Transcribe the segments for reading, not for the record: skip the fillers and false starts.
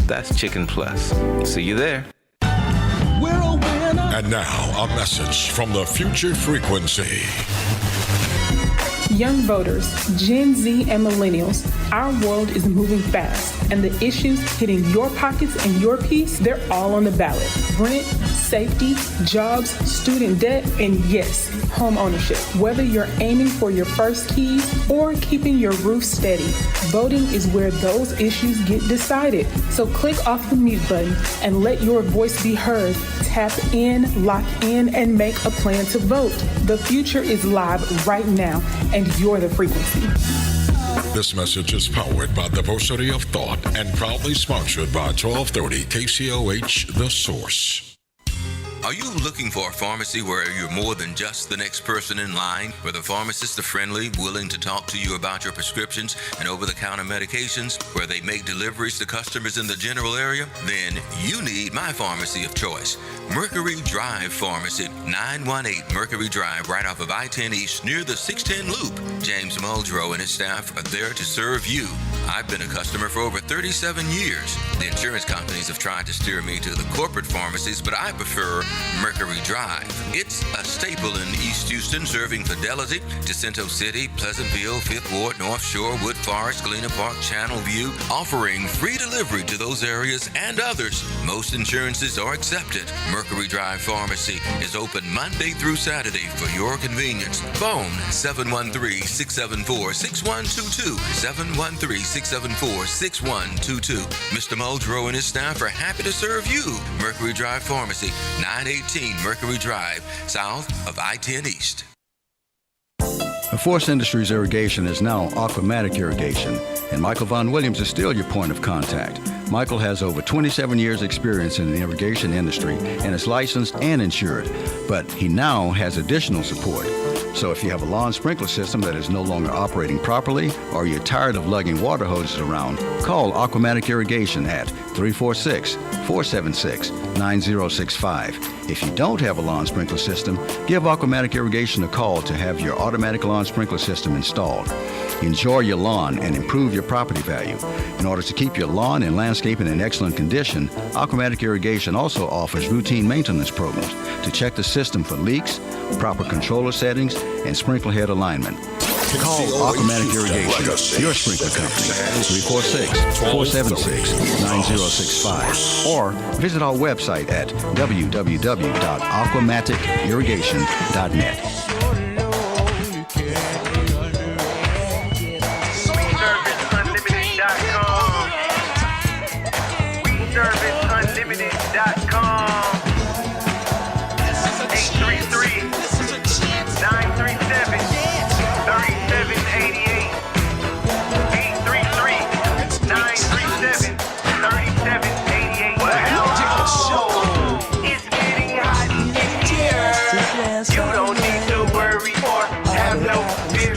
That's Chicken Plus. See you there. And now, a message from the Future Frequency. Young voters, Gen Z and millennials, our world is moving fast, and the issues hitting your pockets and your peace, they're all on the ballot. Rent, safety, jobs, student debt, and yes, home ownership. Whether you're aiming for your first keys or keeping your roof steady, voting is where those issues get decided. So click off the mute button and let your voice be heard. Tap in, lock in, and make a plan to vote. The future is live right now, and you're the frequency. This message is powered by Diversity of Thought and proudly sponsored by 1230 KCOH The Source. Are you looking for a pharmacy where you're more than just the next person in line, where the pharmacists are friendly, willing to talk to you about your prescriptions and over-the-counter medications, where they make deliveries to customers in the general area? Then you need my pharmacy of choice, Mercury Drive Pharmacy, 918 Mercury Drive, right off of I-10 East, near the 610 Loop. James Muldrow and his staff are there to serve you. I've been a customer for over 37 years. The insurance companies have tried to steer me to the corporate pharmacies, but I prefer Mercury Drive. It's a staple in East Houston, serving Fidelity, Jacinto City, Pleasantville, Fifth Ward, North Shore, Wood Forest, Galena Park, Channel View, offering free delivery to those areas and others. Most insurances are accepted. Mercury Drive Pharmacy is open Monday through Saturday for your convenience. Phone 713-674-6122, 713-674-6122. Mr. Muldrow and his staff are happy to serve you. Mercury Drive Pharmacy, 918 Mercury Drive, south of I-10 East. Force Industries Irrigation is now Aquamatic Irrigation, and Michael Von Williams is still your point of contact. Michael has over 27 years experience in the irrigation industry and is licensed and insured, but he now has additional support. So if you have a lawn sprinkler system that is no longer operating properly, or you're tired of lugging water hoses around, call Aquamatic Irrigation at 346-476-9065. If you don't have a lawn sprinkler system, give Aquamatic Irrigation a call to have your automatic lawn sprinkler system installed. Enjoy your lawn and improve your property value. In order to keep your lawn and landscaping in excellent condition, Aquamatic Irrigation also offers routine maintenance programs to check the system for leaks, proper controller settings, and sprinkler head alignment. Call Aquamatic Irrigation, your sprinkler company, 346-476-9065, or visit our website at www.aquamaticirrigation.net.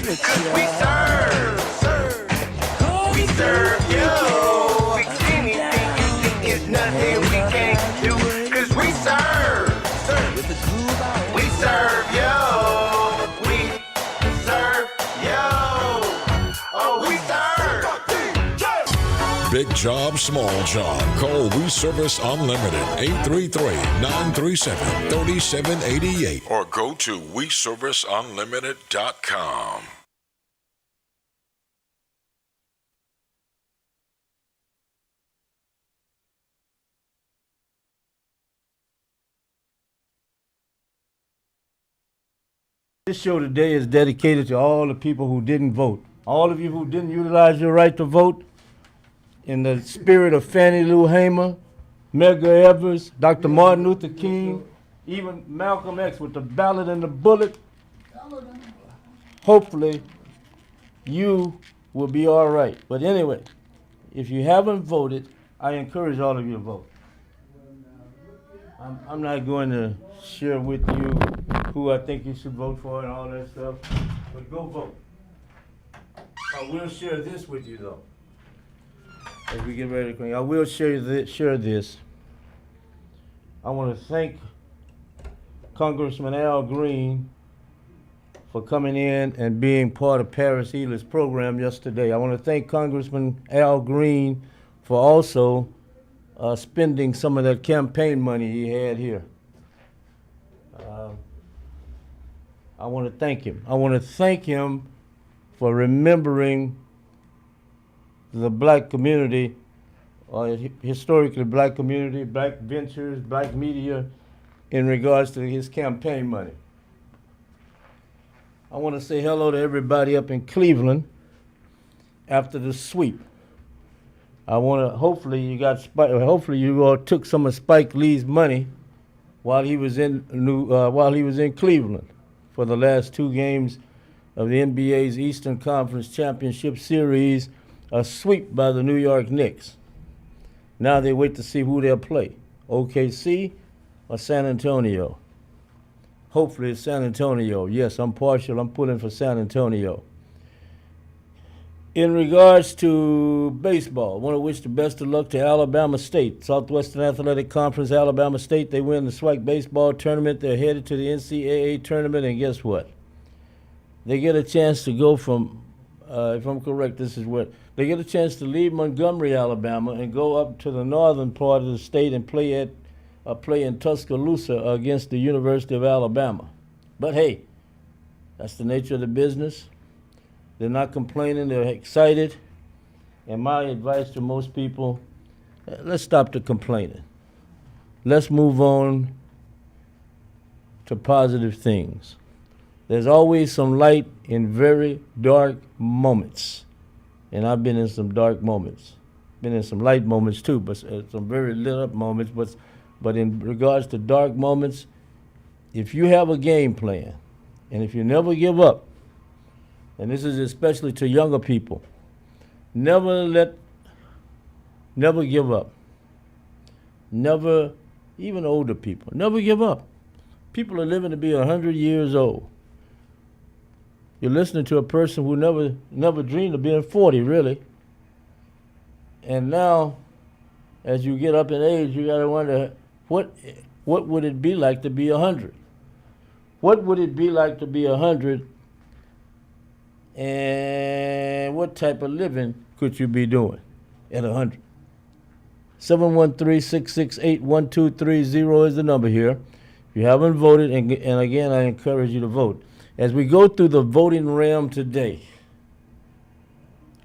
Cause we serve you. Fix anything you think is nothing we can't do. Cause we serve you. We serve you. Oh, we serve. Big job, small job. Call We Service Unlimited, 833-937-3788. Or go to WeServiceUnlimited.com. This show today is dedicated to all the people who didn't vote. All of you who didn't utilize your right to vote, in the spirit of Fannie Lou Hamer, Medgar Evers, Dr. Martin Luther King, even Malcolm X with the ballot and the bullet. Hopefully, you will be all right. But anyway, if you haven't voted, I encourage all of you to vote. I'm not going to share with you who I think you should vote for and all that stuff, but go vote. I will share this with you, though. As we get ready to clean, I will share this. I want to thank Congressman Al Green for coming in and being part of Paris Ela's program yesterday. I want to thank Congressman Al Green for also spending some of that campaign money he had here. I want to thank him. I want to thank him for remembering the black community, historically black community, black ventures, black media, in regards to his campaign money. I want to say hello to everybody up in Cleveland after the sweep. I want to, hopefully you all took some of Spike Lee's money while he was in Cleveland for the last 2 games of the NBA's Eastern Conference Championship Series, a sweep by the New York Knicks. Now they wait to see who they'll play, OKC or San Antonio. Hopefully it's San Antonio. Yes, I'm pulling for San Antonio. In regards to baseball, I want to wish the best of luck to Alabama State. Southwestern Athletic Conference, Alabama State, they win the SWAC baseball tournament. They're headed to the NCAA tournament, and guess what? They get a chance to go from, if I'm correct, they get a chance to leave Montgomery, Alabama, and go up to the northern part of the state and play in Tuscaloosa against the University of Alabama. But hey, that's the nature of the business. They're not complaining, they're excited. And my advice to most people, let's stop the complaining. Let's move on to positive things. There's always some light in very dark moments. And I've been in some dark moments. Been in some light moments too, but some very lit up moments. But in regards to dark moments, if you have a game plan, and if you never give up, and this is especially to younger people, never give up. Never, even older people, never give up. People are living to be 100 years old. You're listening to a person who never dreamed of being 40, really. And now, as you get up in age, you gotta wonder, what would it be like to be 100? What would it be like to be 100? And what type of living could you be doing at 100? 713-668-1230 is the number here. If you haven't voted, and again, I encourage you to vote. As we go through the voting realm today,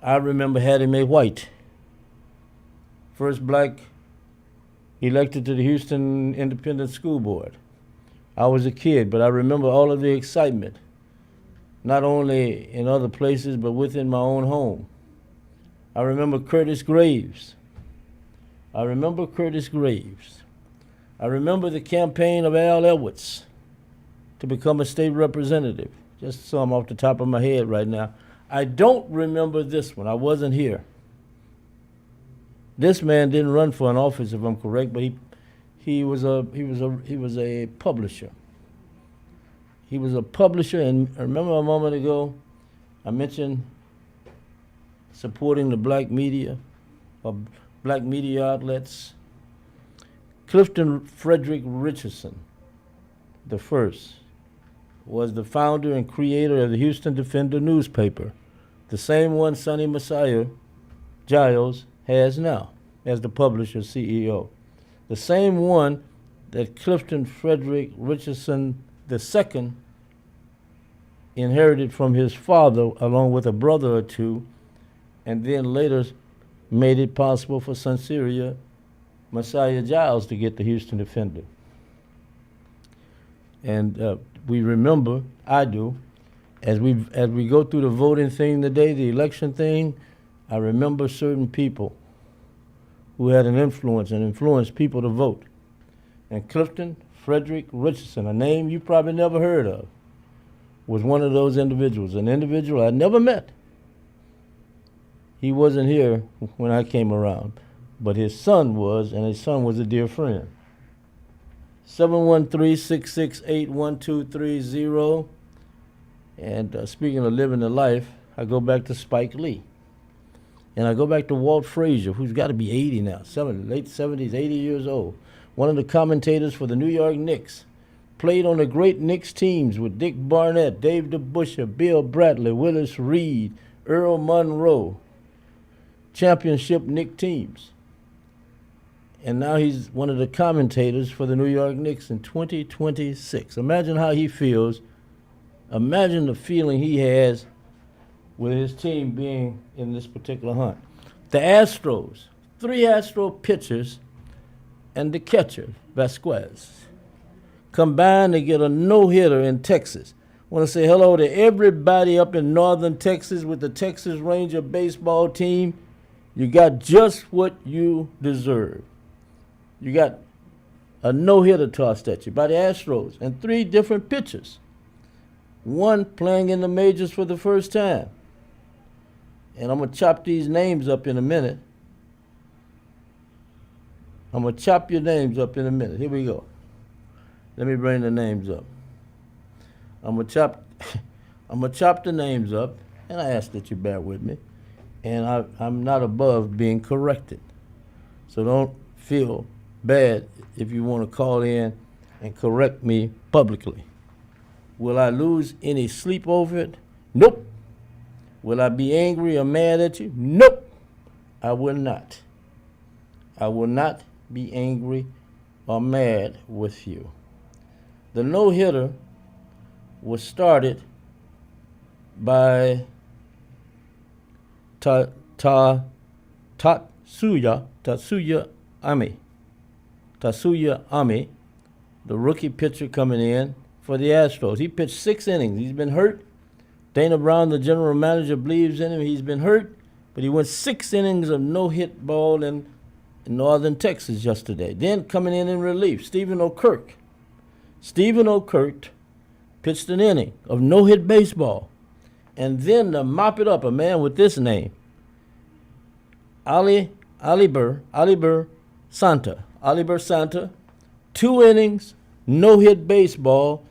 I remember Hattie Mae White, first black elected to the Houston Independent School Board. I was a kid, but I remember all of the excitement, not only in other places, but within my own home. I remember Curtis Graves. I remember the campaign of Al Edwards to become a state representative. Just some off the top of my head right now. I don't remember this one. I wasn't here. This man didn't run for an office, if I'm correct, but he was a publisher. He was a publisher, and I remember a moment ago I mentioned supporting the black media, or black media outlets. Clifton Frederick Richardson, the first, was the founder and creator of the Houston Defender newspaper, the same one Sonny Messiah Giles has now as the publisher CEO. The same one that Clifton Frederick Richardson II inherited from his father along with a brother or two, and then later made it possible for Sonny Messiah Giles to get the Houston Defender. And we remember, I do, as we go through the voting thing today, the election thing, I remember certain people who had an influence and influenced people to vote. And Clifton Frederick Richardson, a name you probably never heard of, was one of those individuals, an individual I never met. He wasn't here when I came around, but his son was, and his son was a dear friend. 713-668-1230. And speaking of living the life, I go back to Spike Lee. And I go back to Walt Frazier, who's got to be 80 now, late 70s, 80 years old. One of the commentators for the New York Knicks. Played on the great Knicks teams with Dick Barnett, Dave DeBusschere, Bill Bradley, Willis Reed, Earl Monroe. Championship Knicks teams. and now he's one of the commentators for the New York Knicks in 2026. Imagine how he feels. Imagine the feeling he has with his team being in this particular hunt. The Astros, 3 Astro pitchers and the catcher, Vasquez, combined to get a no-hitter in Texas. I want to say hello to everybody up in northern Texas with the Texas Ranger baseball team. You got just what you deserve. You got a no-hitter tossed at you by the Astros and 3 different pitchers. One playing in the majors for the first time. And I'm going to chop these names up in a minute. I'm going to chop your names up in a minute. Here we go. Let me bring the names up. I'm going to chop the names up, and I ask that you bear with me. And I'm not above being corrected. So don't feel bad if you want to call in and correct me publicly. Will I lose any sleep over it? Nope. Will I be angry or mad at you? Nope. I will not. I will not be angry or mad with you. The no-hitter was started by Tatsuya Ami. Tatsuya Ami, the rookie pitcher coming in for the Astros. He pitched 6 innings. He's been hurt. Dana Brown, the general manager, believes in him. He's been hurt, but he went 6 innings of no-hit ball in northern Texas yesterday. Then coming in relief, Stephen O'Kirk. Stephen O'Kirk pitched an inning of no-hit baseball. And then to mop it up, a man with this name, Oliver Santa, 2 innings, no-hit baseball.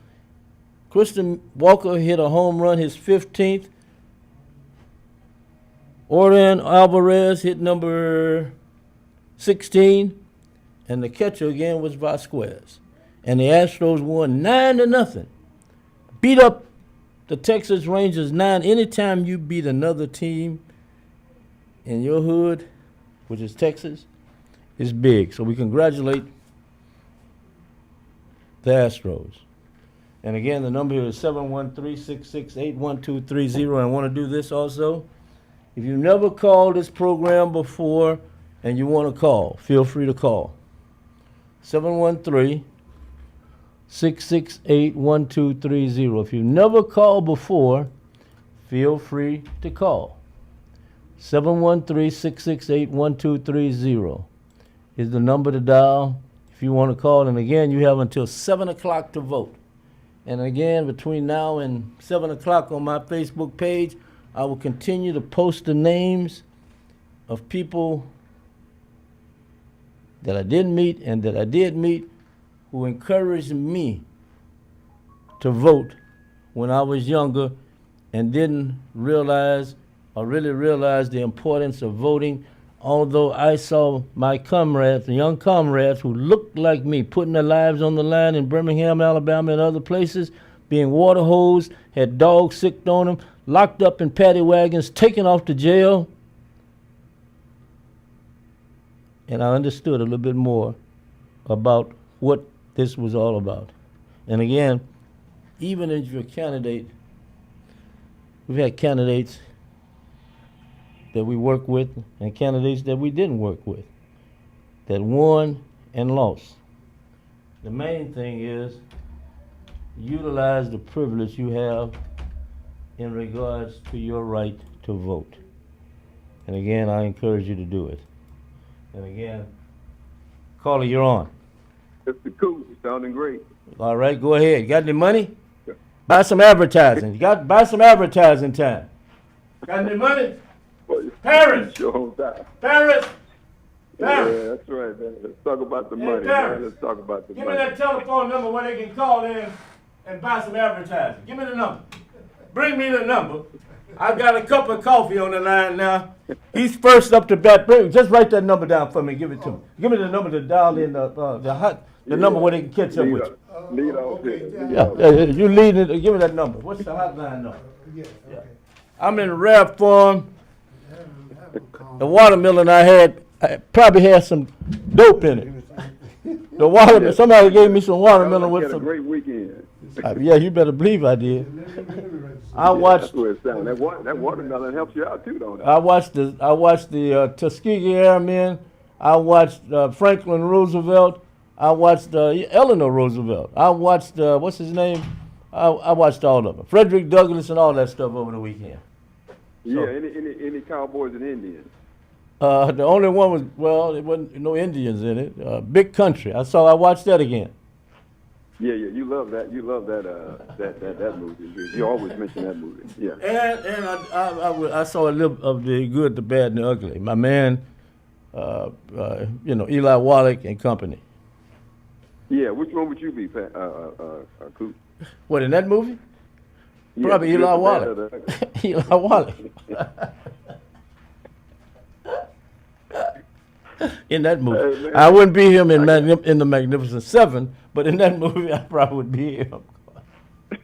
Christian Walker hit a home run, his 15th. Ordan Alvarez hit number 16. And the catcher again was Vasquez. And the Astros won 9-0. Beat up the Texas Rangers 9. Anytime you beat another team in your hood, which is Texas, is big. So we congratulate the Astros. And again, the number here is 713-668-1230. And I want to do this also. If you never called this program before and you want to call, feel free to call. 713-668-1230. If you never called before, feel free to call. 713-668-1230 is the number to dial if you want to call. And again, you have until 7 o'clock to vote. And again, between now and 7 o'clock on my Facebook page, I will continue to post the names of people that I didn't meet and that I did meet who encouraged me to vote when I was younger and didn't realize or really realize the importance of voting, although I saw my comrades, young comrades who looked like me, putting their lives on the line in Birmingham, Alabama, and other places, being water hosed, had dogs sicked on them, locked up in paddy wagons, taken off to jail. And I understood a little bit more about what this was all about. And again, even if you're a candidate, we've had candidates that we work with and candidates that we didn't work with, that won and lost. The main thing is utilize the privilege you have in regards to your right to vote. And again, I encourage you to do it. And again, caller, you're on. Mr. Cool, sounding great. All right, go ahead. You got any money? Yeah. Buy some advertising. Buy some advertising time. Got any money? Parents! Parents! Yeah, that's right, man. Let's talk about the money. Man. Let's talk about the money. Give me that telephone number where they can call in and buy some advertising. Give me the number. Bring me the number. I've got a cup of coffee on the line now. He's first up to bat. Just write that number down for me. Give it to me. Give me the number to dial in the number where they can catch up with you. Lead off here. You lead it. Give me that number. What's the hotline number? Yeah. I'm in rare form. The watermelon I I probably had some dope in it. The water. Somebody gave me some watermelon You with had a some. great weekend. Yeah, you better believe I did. I watched. That's where it sounds. That watermelon helps you out too, don't it? I watched the Tuskegee Airmen. I watched Franklin Roosevelt. I watched Eleanor Roosevelt. I watched what's his name? I watched all of them. Frederick Douglass and all that stuff over the weekend. Yeah. Any Cowboys and Indians? The only one was, well, there wasn't no Indians in it. Big Country. I watched that again. Yeah. You love that. You love that movie. You always mention that movie. Yeah. And I saw a little of the good, the bad, and the ugly. My man, Eli Wallach and company. Yeah. Which one would you be, Coop? What, in that movie? Yeah, Probably the good, Eli the bad, Wallach. or the ugly. Eli Wallach. In that movie. Hey, man. I wouldn't be him in the Magnificent Seven, but in that movie I probably would be him.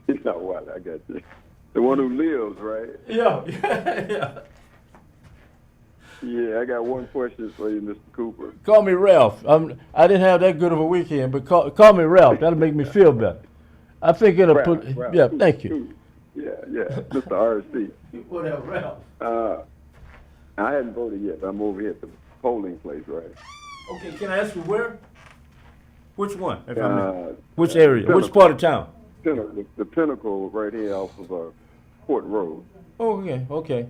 Eli Wallach, I got you. The one who lives, right? Yeah. Yeah, I got one question for you, Mr. Cooper. Call me Ralph. I didn't have that good of a weekend, but call me Ralph. That'll make me feel better. I think it'll put. Ralph, Yeah, Coop, thank you. Coop. Yeah, Mr. RC. Whatever, Ralph. I hadn't voted yet, but I'm over here at the polling place, right? Okay, can I ask you where? Which one? If I may? Which Pinnacle. area? Which part of town? The Pinnacle right here off of Port Road. Oh, okay.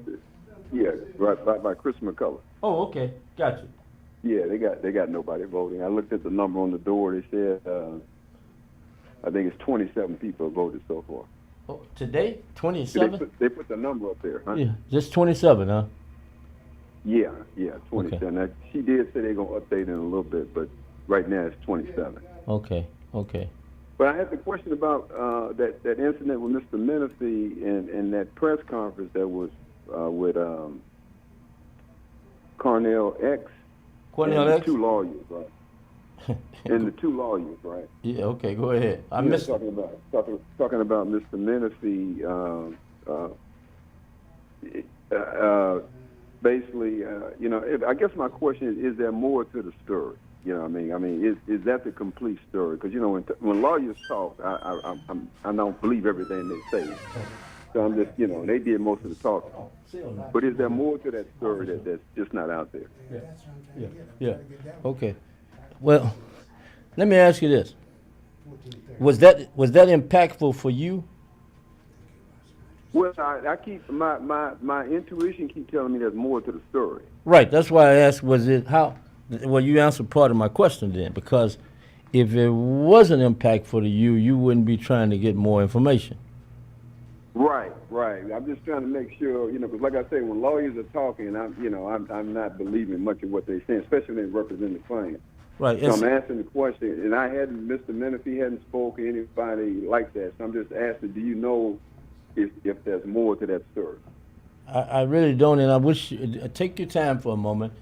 Yeah, right by Chris McCullough. Oh, okay. Gotcha. Yeah, they got nobody voting. I looked at the number on the door. They said I think it's 27 people have voted so far. Oh, today? 27? They put the number up there, huh? Yeah, just 27, huh? Yeah, 27. Okay. Now, she did say they're gonna update in a little bit, but right now it's 27. Okay. But I had the question about that incident with Mr. Menifee and that press conference that was with Cornell X. Cornell and X? the two lawyers, right? And the two lawyers, right? Yeah, okay, go ahead. I Yeah, missed it. talking about Mr. Menifee. Basically, I guess my question is there more to the story? You know what I mean? Is that the complete story? Because, when lawyers talk, I don't believe everything they say. So I'm just, they did most of the talking. But is there more to that story that's just not out there? Yeah. Okay. Well, let me ask you this. Was that impactful for you? Well, I keep my intuition keep telling me there's more to the story. Right. That's why I asked. Was it how? Well, you answered part of my question then, because if it wasn't impactful to you, you wouldn't be trying to get more information. Right. I'm just trying to make sure, because like I say, when lawyers are talking, I'm not believing much of what they're saying, especially when they represent the client. Right. So I'm asking the question, and Mr. Menifee hadn't spoken to anybody like that. So I'm just asking, do you know if there's more to that story? I really don't, and I wish take your time for a moment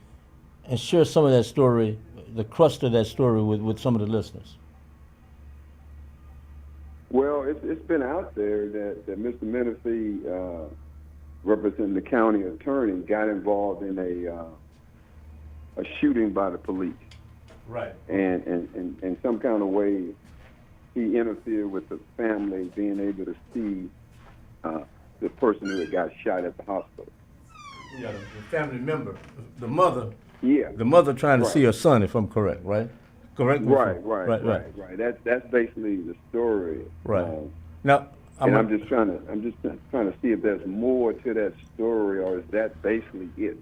and share some of that story, the crust of that story with some of the listeners. Well, it's been out there that Mr. Menifee, representing the county attorney, got involved in a shooting by the police. Right. And in some kind of way, he interfered with the family being able to see the person who had got shot at the hospital. Yeah, the family member, the mother. Yeah. The mother trying to Right. see her son, if I'm correct, right? Correct me if I'm- Right. That's basically the story. Right. Now, I'm just trying to see if there's more to that story, or is that basically it?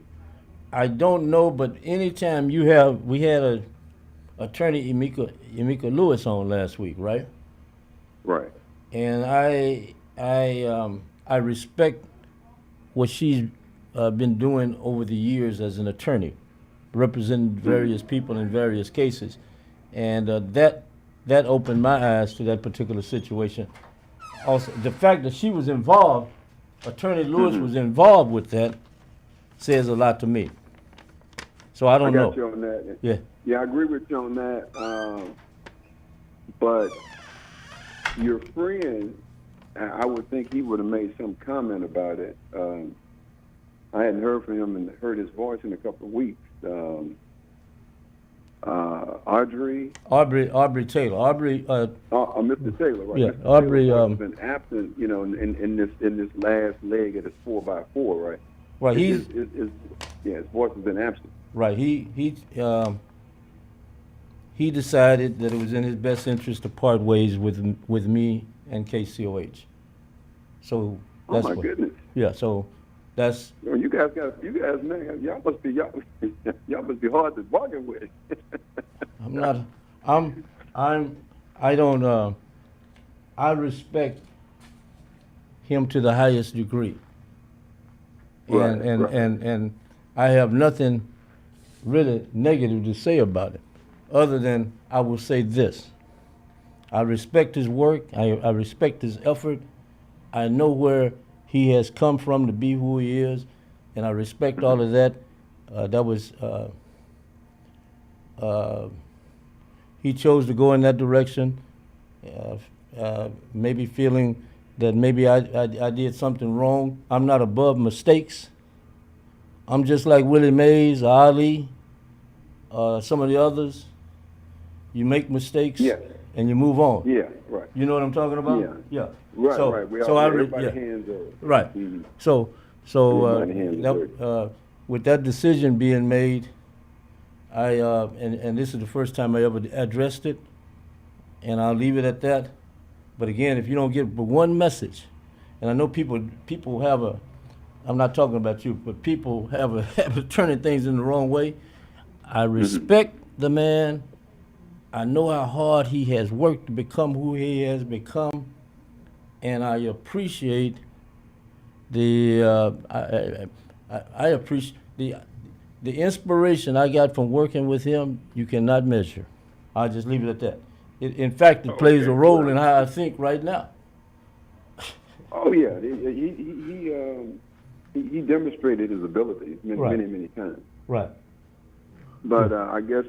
I don't know, but anytime we had attorney Emeka Lewis on last week, right? Right. And I respect what she's been doing over the years as an attorney, representing various people in various cases, and that opened my eyes to that particular situation. Also, the fact that she was involved, Attorney Lewis was involved with that, says a lot to me. So I don't know. I got you on that. Yeah. Yeah, I agree with you on that. But your friend, I would think he would have made some comment about it. I hadn't heard from him and heard his voice in a couple of weeks. Audrey. Aubrey Taylor. Mr. Taylor, right? Yeah, Mr. Aubrey, Taylor has been absent, you know, in this last leg of this 4x4, right? Right, his voice has been absent. Right. He decided that it was in his best interest to part ways with me and KCOH. So Oh that's my goodness! Yeah. So that's. You guys, man, y'all must be hard to bargain with. I'm not. I respect him to the highest degree. Right, And I have nothing really negative to say about it, other than I will say this. I respect his work, I respect his effort, I know where he has come from to be who he is, and I respect all of that. He chose to go in that direction, maybe feeling that maybe I did something wrong. I'm not above mistakes. I'm just like Willie Mays, Ali, some of the others. You make mistakes and you move on. Yeah, right. You know what I'm talking about? Yeah. Right, so, right. Everybody's hands are right. Mhm. So Everybody's hands are dirty. with that decision being made, and this is the first time I ever addressed it, and I'll leave it at that. But again, if you don't get but one message, and I know people have a, I'm not talking about you, but people have a habit of turning things in the wrong way. I respect the man. I know how hard he has worked to become who he has become, and I appreciate I appreciate the inspiration I got from working with him. You cannot measure. I'll just leave it at that. In fact, it plays a role in how I think right now. Oh yeah, he demonstrated his abilities many times. Right. But I guess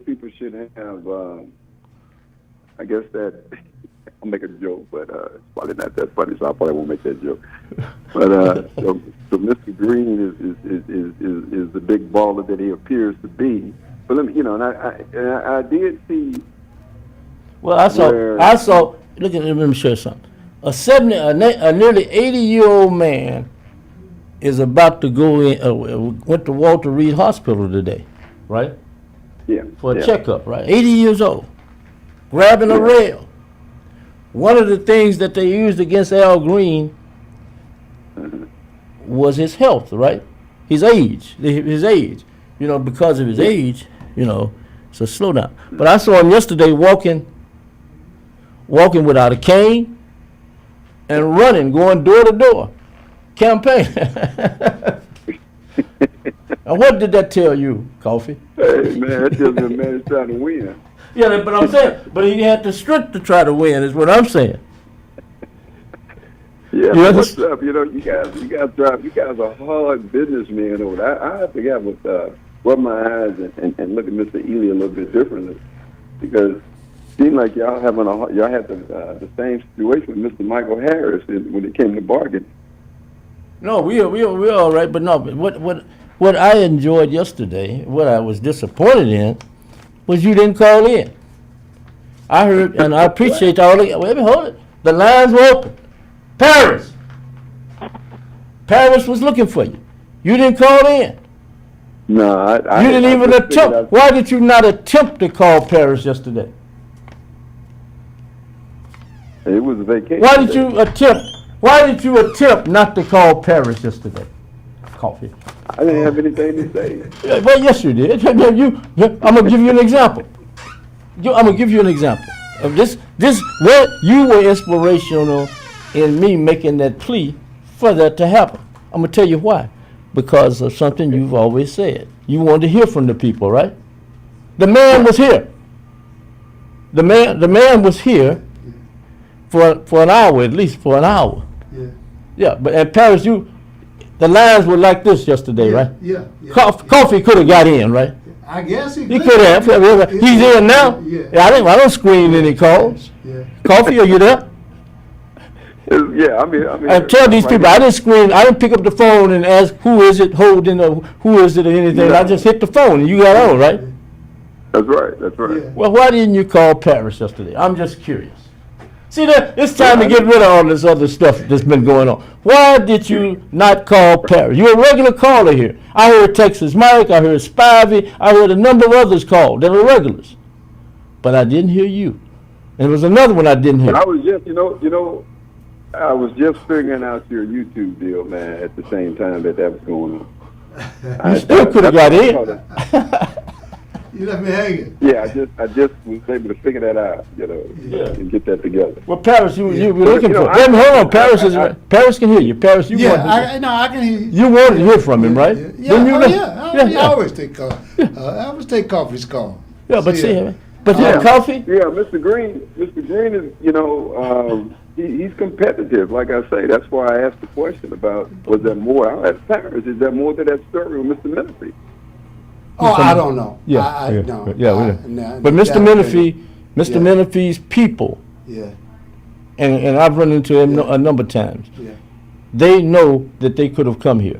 people should have. I guess that I'll make a joke, but it's probably not that funny, so I probably won't make that joke. But so Mr. Green is the big baller that he appears to be. But let me, and I did see. Well, I saw. Look at. Let me show you something. A nearly 80-year-old man is about to go in. Went to Walter Reed Hospital today, right? Yeah. For a checkup, right? 80 years old, grabbing a rail. One of the things that they used against Al Green was his health, right? His age. Because of his age, it's a slowdown. But I saw him yesterday walking without a cane and running, going door to door, campaign. And what did that tell you, Coffee? Hey man, that tells me a man is trying to win. Yeah, but I'm saying, but he had the strength to try to win, is what I'm saying. Yeah, what's up? You guys are hard businessmen over there. I have to get rub my eyes and look at Mr. Ely a little bit differently, because it seemed like y'all had the same situation with Mr. Michael Harris when it came to bargaining. No, we're all right, but no. But what I enjoyed yesterday, what I was disappointed in, was you didn't call in. I heard, and I appreciate all the. Wait a minute, hold it. The lines were open. Paris was looking for you. You didn't call in. No, you didn't even attempt. Why did you not attempt to call Paris yesterday? It was a vacation. Why did you attempt not to call Paris yesterday? Coffee. I didn't have anything to say. Yeah, well, yes, you did. I'm gonna give you an example. Of this where you were inspirational in me making that plea for that to happen. I'm gonna tell you why. Because of something you've always said. You wanted to hear from the people, right? The man was here. The man was here for an hour, at least for an hour. Yeah. Yeah, but at Paris, the lines were like this yesterday, right? Yeah. Coffee could have got in, right? I guess he could have. He's in now. Yeah. I don't screen any calls. Yeah. Coffee, are you there? Yeah, I mean. I tell these people, I didn't pick up the phone and ask who is it holding or who is it or anything. No. I just hit the phone and you got on, right? That's right. That's right. Yeah. Well, why didn't you call Paris yesterday? I'm just curious. See, it's time to get rid of all this other stuff that's been going on. Why did you not call Paris? You're a regular caller here. I heard Texas Mike, I heard Spivey, I heard a number of others call that are regulars. But I didn't hear you. And there was another one I didn't hear. I was just, I was just figuring out your YouTube deal, man, at the same time that was going on. You still could have got in. You left me hanging. Yeah, I just was able to figure that out, and get that together. Well, Paris, you were But, looking for. I- Hold on, Paris Paris can hear you. Paris, you wanted I can hear you. you wanted to hear from him, right? Yeah, Didn't you know? I always take call. I always take Coffee's call. Yeah, but See, coffee. Yeah, Mr. Green is, he's competitive. Like I say, that's why I asked the question about was there more? I'll ask Paris. Is there more to that story with Mr. Menifee? Oh, I don't know. Yeah, No. But Mr. Menifee's people, Yeah. and I've run into him a number of times. Yeah. They know that they could have come here.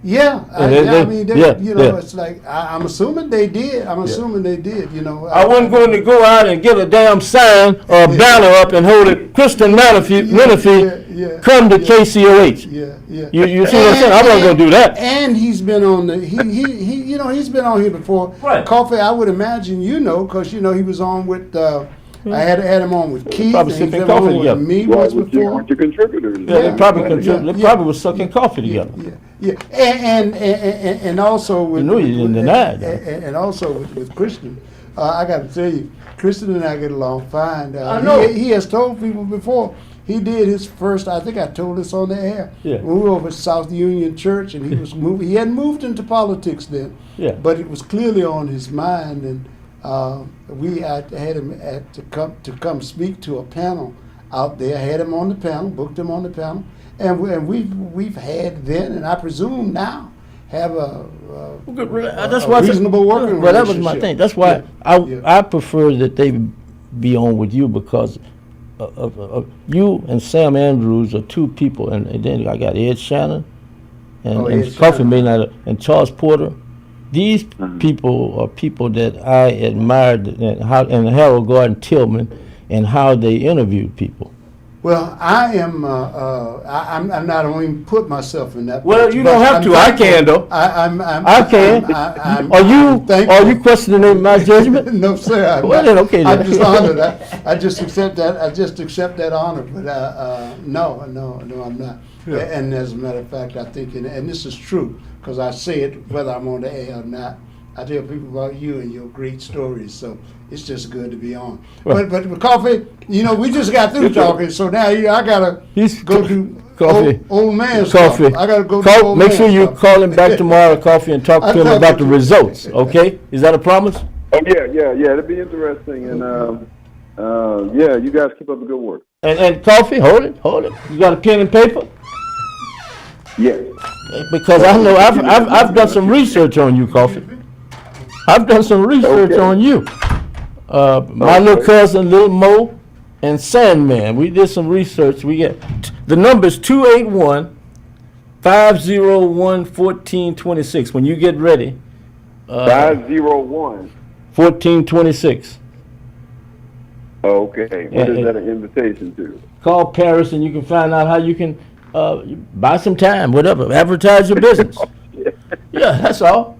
Yeah, Yeah. it's like I'm assuming they did. Assuming they did. I wasn't going to go out and get a damn sign or a banner up and hold it. Kristen Menifee, come to KCOH. Yeah. You see what I'm saying? I'm not going to do that. And he's been on the he's been on here before. Right. Coffee, I would imagine because he was on with. I had him on with Keith. Probably and he's sipping been on coffee with together. me Well, once with before. your contributors. Yeah, they probably Yeah. probably was sucking coffee together. Yeah, and also with You know you didn't deny it, and also with Christian, I got to tell you, Christian and I get along fine. I know. He has told people before. He did his first. I think I told this on the air. Yeah. When we were over at South Union Church, and he was moving. He hadn't moved into politics then. Yeah. But it was clearly on his mind, and I had him to come speak to a panel out there. Had him on the panel, booked him on the panel, and we've had then, and I presume now have That's a why reasonable working Well, that was my relationship. thing. That's why Yeah. I prefer that they be on with you because of you and Sam Andrews are two people, and then I got Ed Shannon and Ed Coffee Shannon. Maynard and Charles Porter. These people are people that I admired, and Harold Gordon Tillman, and how they interviewed people. Well, I am. I'm not going to put myself in that. Well, position, you don't but have I'm to. I thankful. can, though. I can. I'm Are you questioning my judgment? No, sir. I'm Well, not. then, okay, I'm then. just honored. I just accept that. I just accept that honor. But no, I'm not. Yeah. And as a matter of fact, I think, and this is true because I say it whether I'm on the air or not. I tell people about you and your great stories, so it's just good to be on. Well- But with Coffee, we just got through talking, so now I gotta He's go do Coffee. old man Coffee. stuff. I gotta go do old Make man sure you stuff. call him back tomorrow, Coffee, and talk I'll to him talk about to the you. results. Okay? Is that a promise? Oh, yeah. It'll be interesting, and you guys keep up the good work. And Coffee, hold it. You got a pen and paper? Yes. Because I know I've done some research on you, Coffee. I've done some research Okay. on you. My little cousin, Lil Mo, and Sandman. We did some research. We get the number's 281-501-1426. When you get ready, 501. 1426. Okay. What is that an invitation to? Call Paris and you can find out how you can buy some time, whatever. Advertise your business. Yeah, that's all.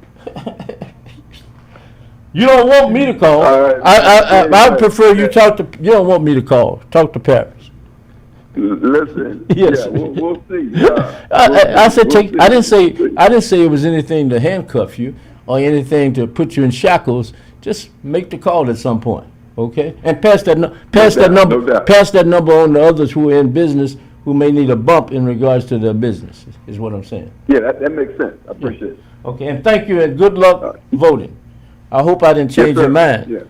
You don't want me to call. I prefer you talk to. You don't want me to call. Talk to Paris. Listen. Yes. Yeah, we'll see. I said We'll take. see. I didn't say it was anything to handcuff you or anything to put you in shackles. Just make the call at some point, okay? And pass that number. No doubt. Pass that number on to others who are in business who may need a bump in regards to their business. Is what I'm saying. Yeah, that makes sense. I appreciate it. Okay, and thank you and good luck voting. I hope I didn't change your mind. Yeah.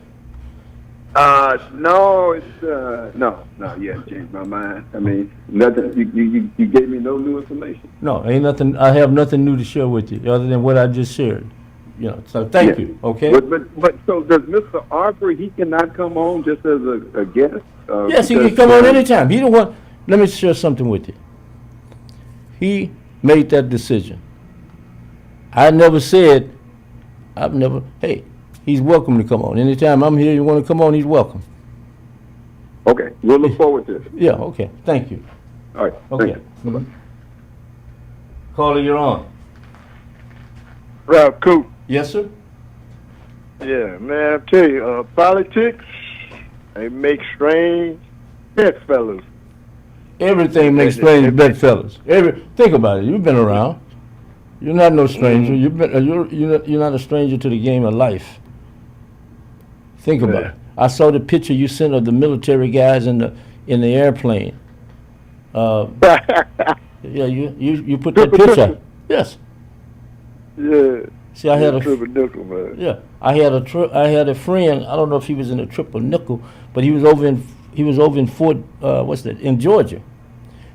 No, it's no, you haven't changed my mind. I mean, nothing. You gave me no new information. No, ain't nothing. I have nothing new to share with you other than what I just shared. So thank you. Okay. But so does Mr. Arbery? He cannot come on just as a guest. Yes, he can because, come on anytime. He don't want. Let me share something with you. He made that decision. I never said. Hey, he's welcome to come on. Anytime I'm here, you want to come on, he's welcome. Okay, we'll look forward to it. Yeah, okay. Thank you. All right. Okay. Thank you. Mhm. Caller, you're on. Ralph Coop. Yes, sir? Yeah, man, I tell you, politics, they make strange bedfellows. Everything makes strange bedfellows. Think about it. You've been around. You're not no stranger. You're not a stranger to the game of life. Think about it. I saw the picture you sent of the military guys in the airplane. Yeah, you put that picture. Yes. Yeah. See, I had a triple nickel, man. yeah. I had a friend. I don't know if he was in a triple nickel, but he was over in Fort in Georgia.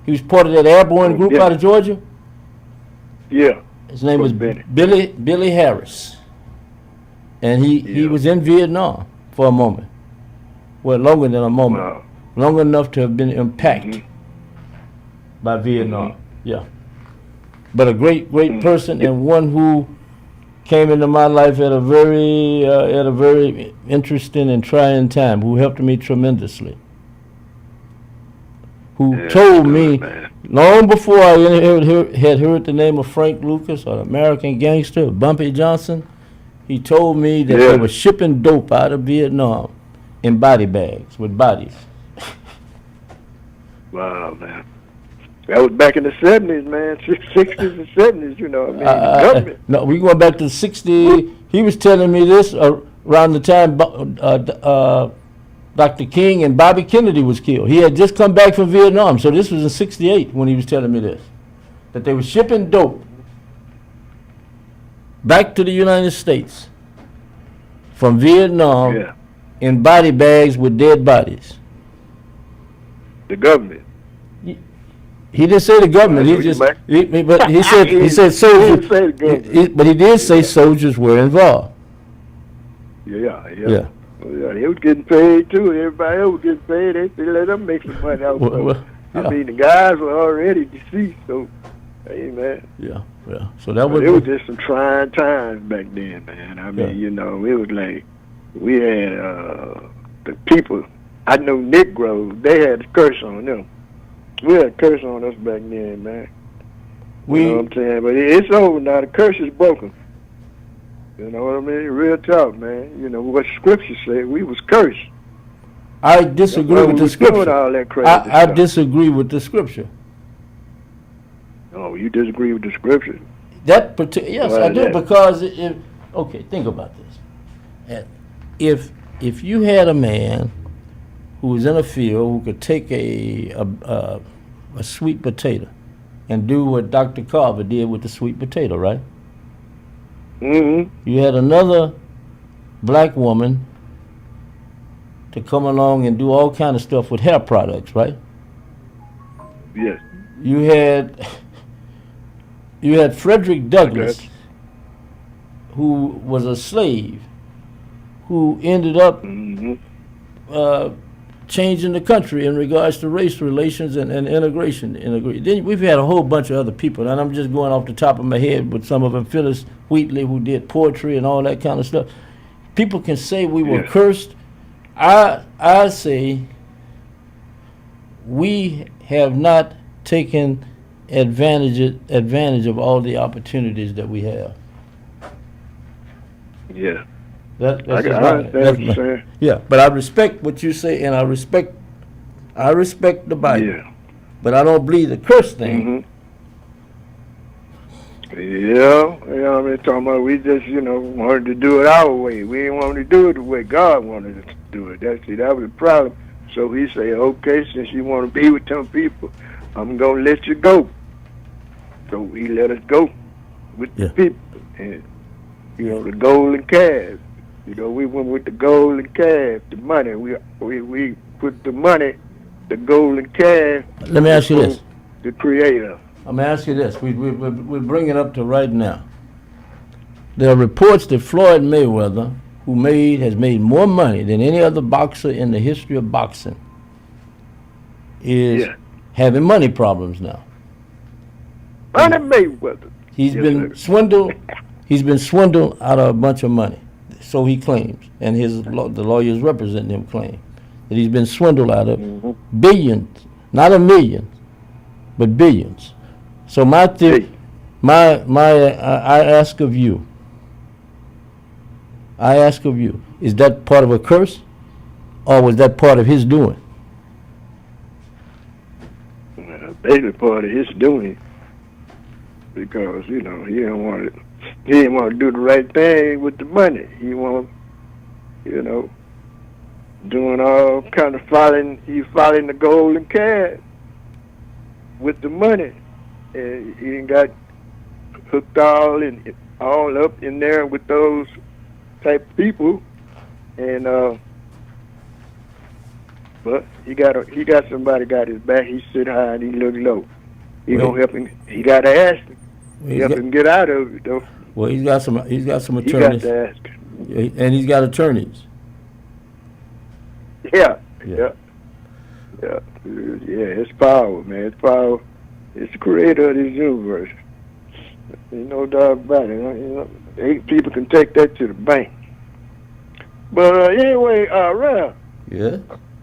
He was part of that airborne group out of Georgia. Yeah. His name was Benny. Billy Harris, and he was in Vietnam for a moment. Well, longer than a moment. Wow. Long enough to have been impacted by Vietnam. Yeah. But a great person, and one who came into my life at a very interesting and trying time, who helped me tremendously. Who told me, long before I had heard the name of Frank Lucas or American Gangster, Bumpy Johnson, he told me that they were shipping dope out of Vietnam in body bags with bodies. Wow, man. That was back in the 70s, man. 60s and 70s, you know. I mean, government. No, we going back to 60. He was telling me this around the time Dr. King and Bobby Kennedy was killed. He had just come back from Vietnam, so this was in 68 when he was telling me this. That they were shipping dope back to the United States from Vietnam in body bags with dead bodies. The government. He didn't say the government. He just, but he said soldiers. But he did say soldiers were involved. Yeah. Yeah, they was getting paid too. Everybody else was getting paid. They let them make some money out of it. I mean, the guys were already deceased, so hey, man. Yeah. So that was. It was just some trying times back then, man. I mean, you know, it was like we had the people. I know Negroes. They had a curse on them. We had a curse on us back then, man. You know what I'm saying? But it's over now. The curse is broken. You know what I mean? Real talk, man. You know what Scripture said. We was cursed. I disagree with the Scripture. All that crazy I disagree with the Scripture. Oh, you disagree with the Scripture? Yes, I do, because okay, think about this. If you had a man who was in a field who could take a sweet potato and do what Dr. Carver did with the sweet potato, right? Mm-hmm. You had another black woman to come along and do all kind of stuff with hair products, right? Yes. You had Frederick Douglass, who was a slave, who ended up changing the country in regards to race relations and integration. Then we've had a whole bunch of other people, and I'm just going off the top of my head with some of them. Phyllis Wheatley, who did poetry and all that kind of stuff. People can say we were cursed. I say we have not taken advantage of all the opportunities that we have. Yeah. That's I understand what you're saying. Yeah, but I respect what you say, and I respect the Bible. Yeah. But I don't believe the curse thing. Yeah, I mean, talking about we just, wanted to do it our way. We didn't want to do it the way God wanted us to do it. That was the problem. So he said, okay, since you want to be with them people, I'm going to let you go. So he let us go with the people. And, the golden calf. We went with the golden calf, the money. We put the money, the golden calf. Let me ask you this. The Creator. I'm going to ask you this. We're bringing it up to right now. There are reports that Floyd Mayweather, has made more money than any other boxer in the history of boxing, is having money problems now. Money Mayweather. He's been swindled. He's been swindled out of a bunch of money. so he claims, and the lawyers representing him claim that he's been swindled out of billions, not a million, but billions. So I ask of you, is that part of a curse, or was that part of his doing? Basically part of his doing, because he didn't want to do the right thing with the money. He want, doing all kind of following the golden calf with the money, and he got hooked all up in there with those type of people, and but he got somebody got his back. He sit high and he look low. He gonna help him. He got to ask him. Help him get out of it though. Well, he's got some attorneys. He got to ask him. And he's got attorneys. Yeah. It's power, man. It's power. It's the creator of this universe. There's no doubt about it. People can take that to the bank. But anyway, Ralph. Yeah.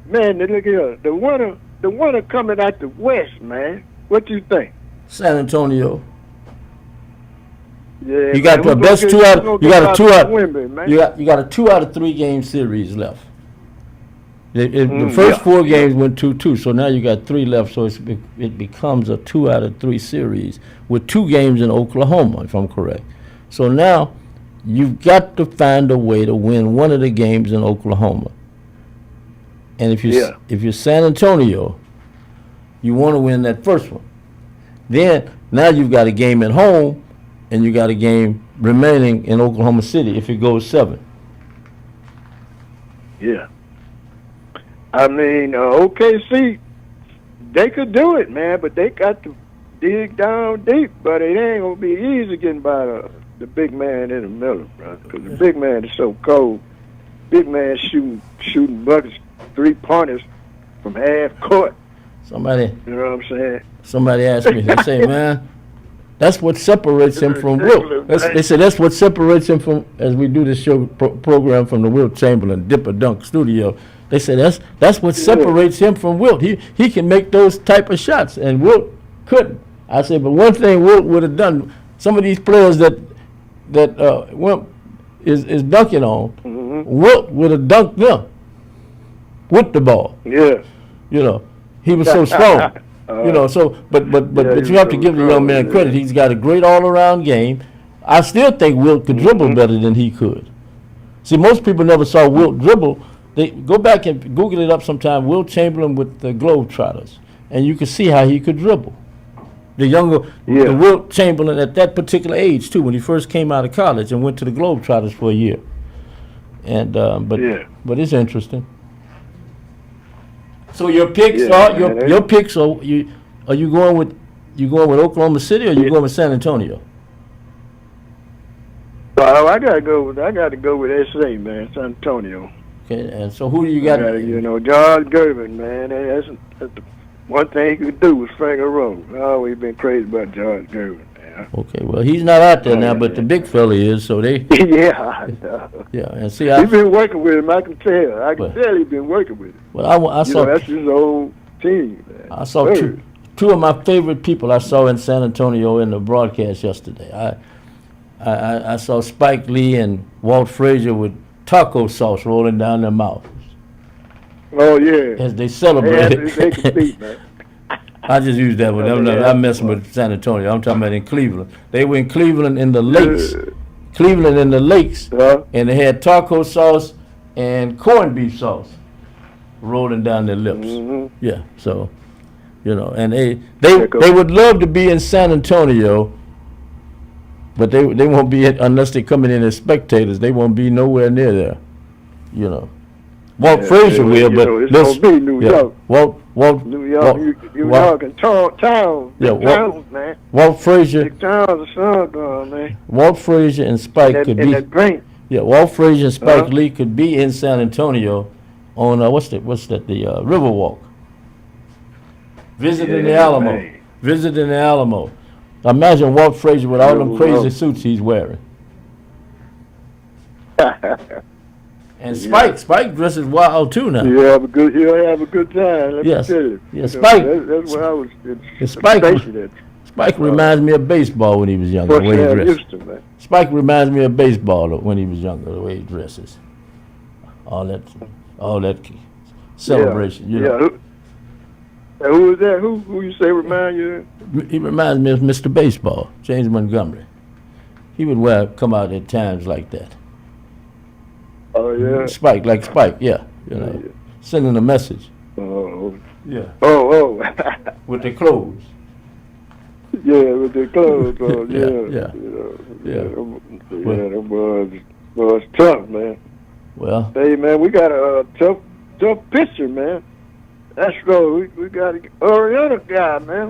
Man, look here. The winner coming out the west, man. What you think? San Antonio. Yeah. You got the best two out. You got a 2 out. Wembley, man. You got a 2 out of 3 game series left. The first 4 games went 2-2, so now you got 3 left. So it becomes a 2 out of 3 series with 2 games in Oklahoma, if I'm correct. So now you've got to find a way to win one of the games in Oklahoma. And if you're San Antonio, you want to win that first one. Then now you've got a game at home, and you got a game remaining in Oklahoma City if it goes 7. Yeah. I mean, OKC, they could do it, man, but they got to dig down deep. But it ain't gonna be easy getting by the big man in the middle, brother, because the big man is so cold. Big man shooting buckets, 3-pointers from half court. Somebody, you know what I'm saying? Somebody asked me, they say, man, that's what separates him from Wilt. They said that's what separates him from, as we do this show program from the Wilt Chamberlain Dip or Dunk studio. They said that's what separates him from Wilt. He can make those type of shots, and Wilt couldn't. I said, but one thing Wilt would have done, some of these players that Wilt is dunking on, Wilt would have dunked them with the ball. Yeah. He was so strong. But you have to give the young man credit. He's got a great all-around game. I still think Wilt could dribble better than he could. See, most people never saw Wilt dribble. They go back and Google it up sometime. Wilt Chamberlain with the Globetrotters, and you can see how he could dribble. The Wilt Chamberlain at that particular age too, when he first came out of college and went to the Globetrotters for a year. And but it's interesting. So your picks your picks are you going with Oklahoma City or you going with San Antonio? I gotta go with SA, man, San Antonio. Okay, and so who do you got? George Gervin, man. That's the one thing he could do was finger roll. I've always been crazy about George Gervin, man. Okay, well he's not out there now, but the big fella is. So they. Yeah, I know. Yeah, and see, he's been working with him. I can tell. I can tell he's been working with him. Well, I saw. That's his old team, man. I saw two of my favorite people I saw in San Antonio in the broadcast yesterday. I saw Spike Lee and Walt Frazier with taco sauce rolling down their mouths. Oh yeah. As they celebrated. They compete, man. I just used that one. I'm messing with San Antonio. I'm talking about in Cleveland. They were in Cleveland in the lakes. Cleveland in the lakes, and they had taco sauce and corned beef sauce rolling down their lips. Yeah, so and they would love to be in San Antonio. But they won't be unless they're coming in as spectators. They won't be nowhere near there, Walt Frazier will, but it's gonna be New York. New York and town. Towns, man. Walt Frazier. Big towns are sun gone, man. Walt Frazier and Spike could be. Yeah, Walt Frazier and Spike Lee could be in San Antonio on what's that? The Riverwalk. Visiting the Alamo. Man. Visiting the Alamo. Imagine Walt Frazier with all them crazy suits he's wearing. And Spike dresses wild too now. He'll have a good time. Let Yes. me tell you. Yeah, You know, Spike. That's where I was. Spike reminds me of baseball when he was younger. The way he dressed. Houston, man. Spike reminds me of baseball when he was younger. The way he dresses. All that celebration. You know. Who is that? Who you say remind you? He reminds me of Mr. Baseball, James Montgomery. He would come out at times like that. Oh yeah. Spike, yeah. You know, sending a message. Oh. Yeah. Oh. With their clothes. Yeah, with their clothes on. Yeah. Them boys tough, man. Well. Hey, man, we got a tough pitcher, man. That's right. We got a Oriental guy, man.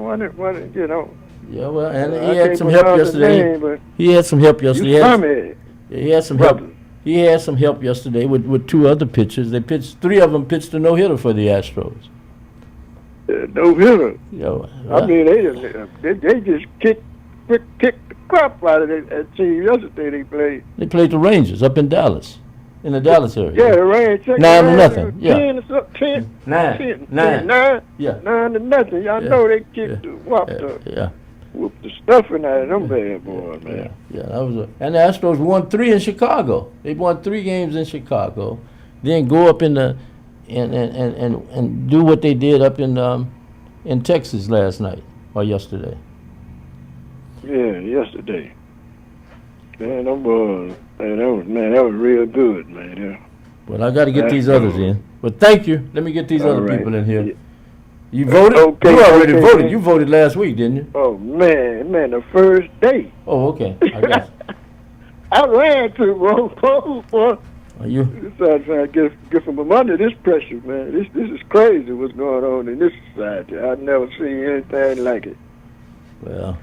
You know. Yeah, well, and he had some help yesterday. He had some help yesterday. He had some help. He had some help yesterday with two other pitchers. Three of them pitched a no-hitter for the Astros. No-hitter? Yeah. I mean, they just kicked the crap out of that team yesterday they played. They played the Rangers up in Dallas, in the Dallas area. Yeah, the Rangers. 9-0. Yeah. 9. 9. Yeah. 9-0. Y'all know they kicked whooped the stuffing out of them bad boys, man. Yeah, that was and the Astros won 3 in Chicago. They won 3 games in Chicago, then go up in the and do what they did up in Texas last night or yesterday. Yeah, yesterday. Man, that was real good, man. Yeah. Well, I got to get these others in. But thank you. Let me get these other people in here. Yeah. You voted? Okay, you already voted. Man. You voted last week, didn't you? Oh, man, the first day. Oh, okay. I got you. I ran to boy. Are you? I'm trying to get from under this pressure, man. This is crazy what's going on in this society. I've never seen anything like it. Well,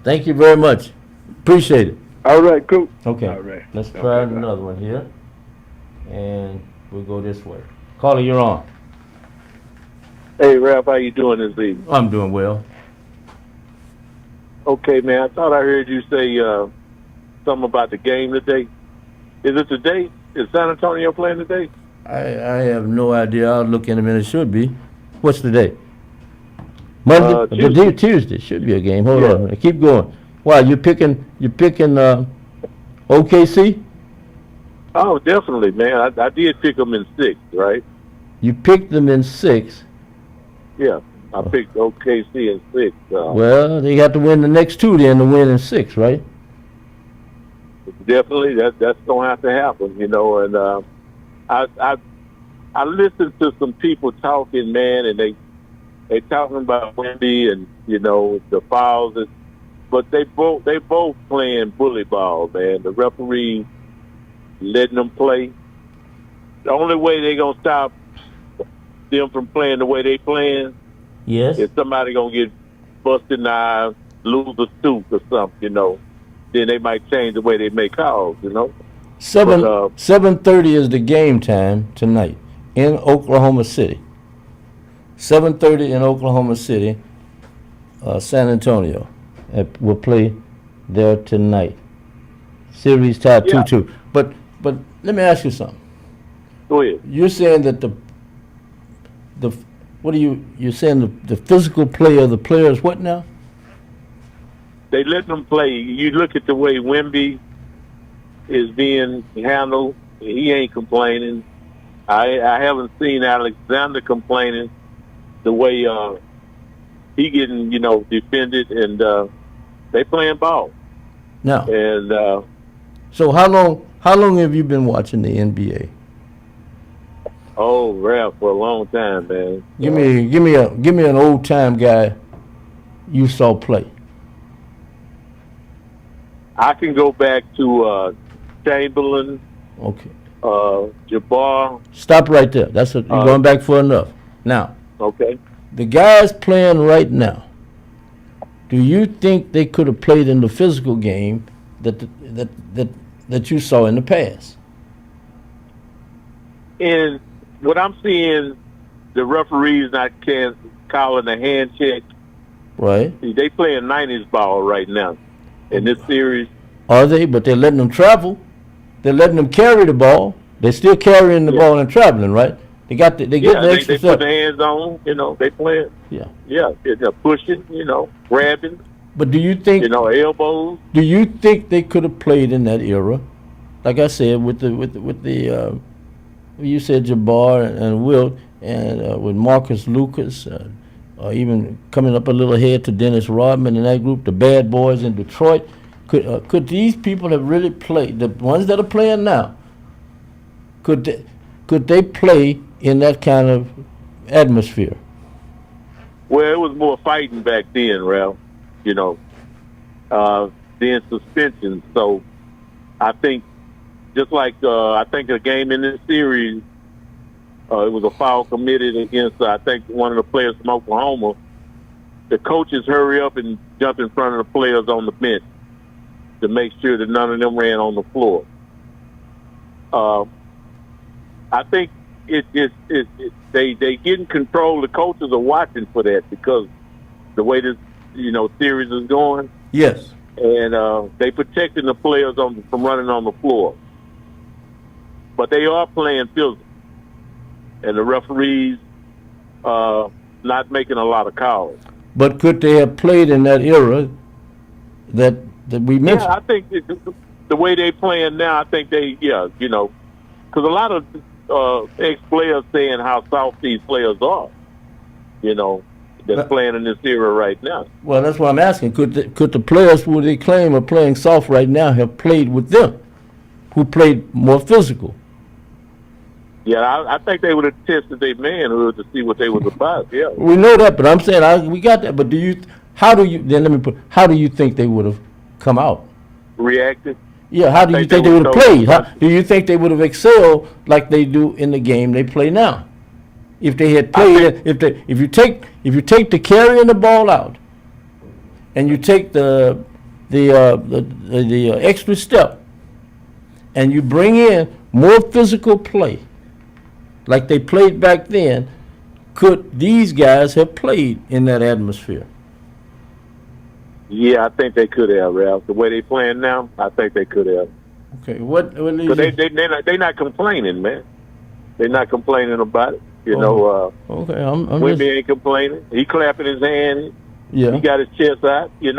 thank you very much. Appreciate it. All right, cool. Okay. All right. Let's try another one here. And we'll go this way. Caller, you're on. Hey, Ralph, how you doing this evening? I'm doing well. Okay, man, I thought I heard you say something about the game today. Is it today? Is San Antonio playing today? I have no idea. I'll look in a minute. Should be. What's the day? Monday? Tuesday. Tuesday. Should be a game. Hold on. Keep going. Why, you picking OKC? Oh, definitely, man. I did pick them in 6, right? You picked them in 6. Yeah, I picked OKC in 6. Well, they got to win the next 2 then to win in 6, right? Definitely, that's gonna have to happen, you know. And I listened to some people talking, man, and they talking about Wendy and you know the fouls, but they both playing bully ball, man. The referee letting them play. The only way they gonna stop them from playing the way they playing, if somebody gonna get busted knives, lose a tooth or something, you know, then they might change the way they make calls, you know. 7:30 is the game time tonight in Oklahoma City. 7:30 in Oklahoma City. San Antonio will play there tonight. Series tied 2-2. But let me ask you something. Go ahead. You're saying that you're saying the physical play of the players what now? They let them play. You look at the way Wemby is being handled. He ain't complaining. I haven't seen Alexander complaining the way he getting, you know, defended, and they playing ball. Now. And so how long have you been watching the NBA? Oh, Ralph, for a long time, man. Give me an old time guy you saw play. I can go back to Chamberlain. Okay. Jabbar. Stop right there. You're going back for enough. Now. Okay. The guys playing right now. Do you think they could have played in the physical game that you saw in the past? And what I'm seeing, the referees not calling a hand check. Right. They playing 90s ball right now in this series. Are they? But they're letting them travel. they're letting them carry the ball. They're still carrying the ball and traveling, right? They got they get the they extra put stuff. their hands on, they playing. Yeah. Yeah, they're pushing, grabbing, But do you think elbows. do you think they could have played in that era? Like I said, with the you said Jabbar and Wilt, and with Marcus Lucas, even coming up a little ahead to Dennis Rodman and that group, the Bad Boys in Detroit. Could these people have really played, the ones that are playing now? Could they play in that kind of atmosphere? Well, it was more fighting back then, Ralph. Then suspension. So I think, just like I think a game in this series, it was a foul committed against I think one of the players from Oklahoma. The coaches hurry up and jump in front of the players on the bench to make sure that none of them ran on the floor. I think they get in control. The coaches are watching for that because the way this series is going. Yes. And they protecting the players from running on the floor. But they are playing physical, and the referees not making a lot of calls. But could they have played in that era that we mentioned? Yeah, I think the way they playing now, I think because a lot of ex-players saying how soft these players are, that's playing in this era right now. Well, that's what I'm asking. Could the players who they claim are playing soft right now have played with them, who played more physical? Yeah, I think they would have tested their manhood to see what they was about. Yeah, we know that, but I'm saying we got that. But how do you think they would have come out? Reacted. Yeah, how do you think they would have played? Do you think they would have excelled like they do in the game they play now? If they had played, if you take the carrying the ball out, and you take the extra step, and you bring in more physical play, like they played back then, could these guys have played in that atmosphere? Yeah, I think they could have, Ralph. The way they playing now, I think they could have. Okay, what they're not complaining, man. They're not complaining about it. Okay, I'm Wimby just, ain't complaining. He clapping his hand. Yeah. He got his chest out. He's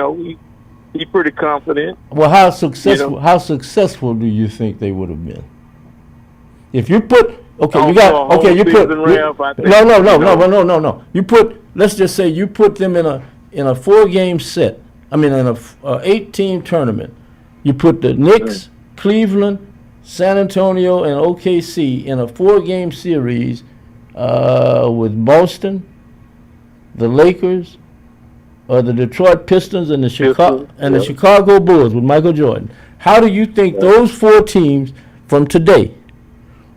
pretty confident. Well, how successful do you think they would have been? If you put you put let's just say you put them in a 4-game set. I mean, in a 8-team tournament. You put the Knicks, Cleveland, San Antonio, and OKC in a 4-game series with Boston, the Lakers, the Detroit Pistons, and the Chicago Bulls with Michael Jordan. How do you think those 4 teams from today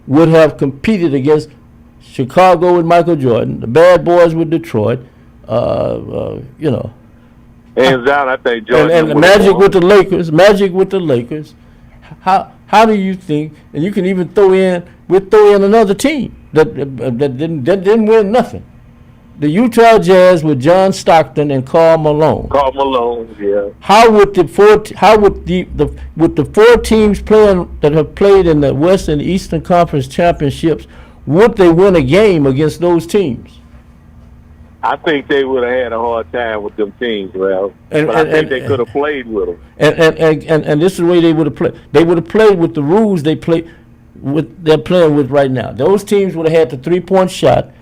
would have competed against Chicago with Michael Jordan, the Bad Boys with Detroit, Hands down, I think Jordan and the Magic with the Lakers. How do you think? And you can even throw in another team that didn't win nothing. The Utah Jazz with John Stockton and Karl Malone. Yeah. How would the 4 teams playing that have played in the West and Eastern Conference championships, would they win a game against those teams? I think they would have had a hard time with them teams, Ralph. But I think they could have played with them. And this is the way they would have played. They would have played with the rules they're playing with right now. Those teams would have had the 3-point shot.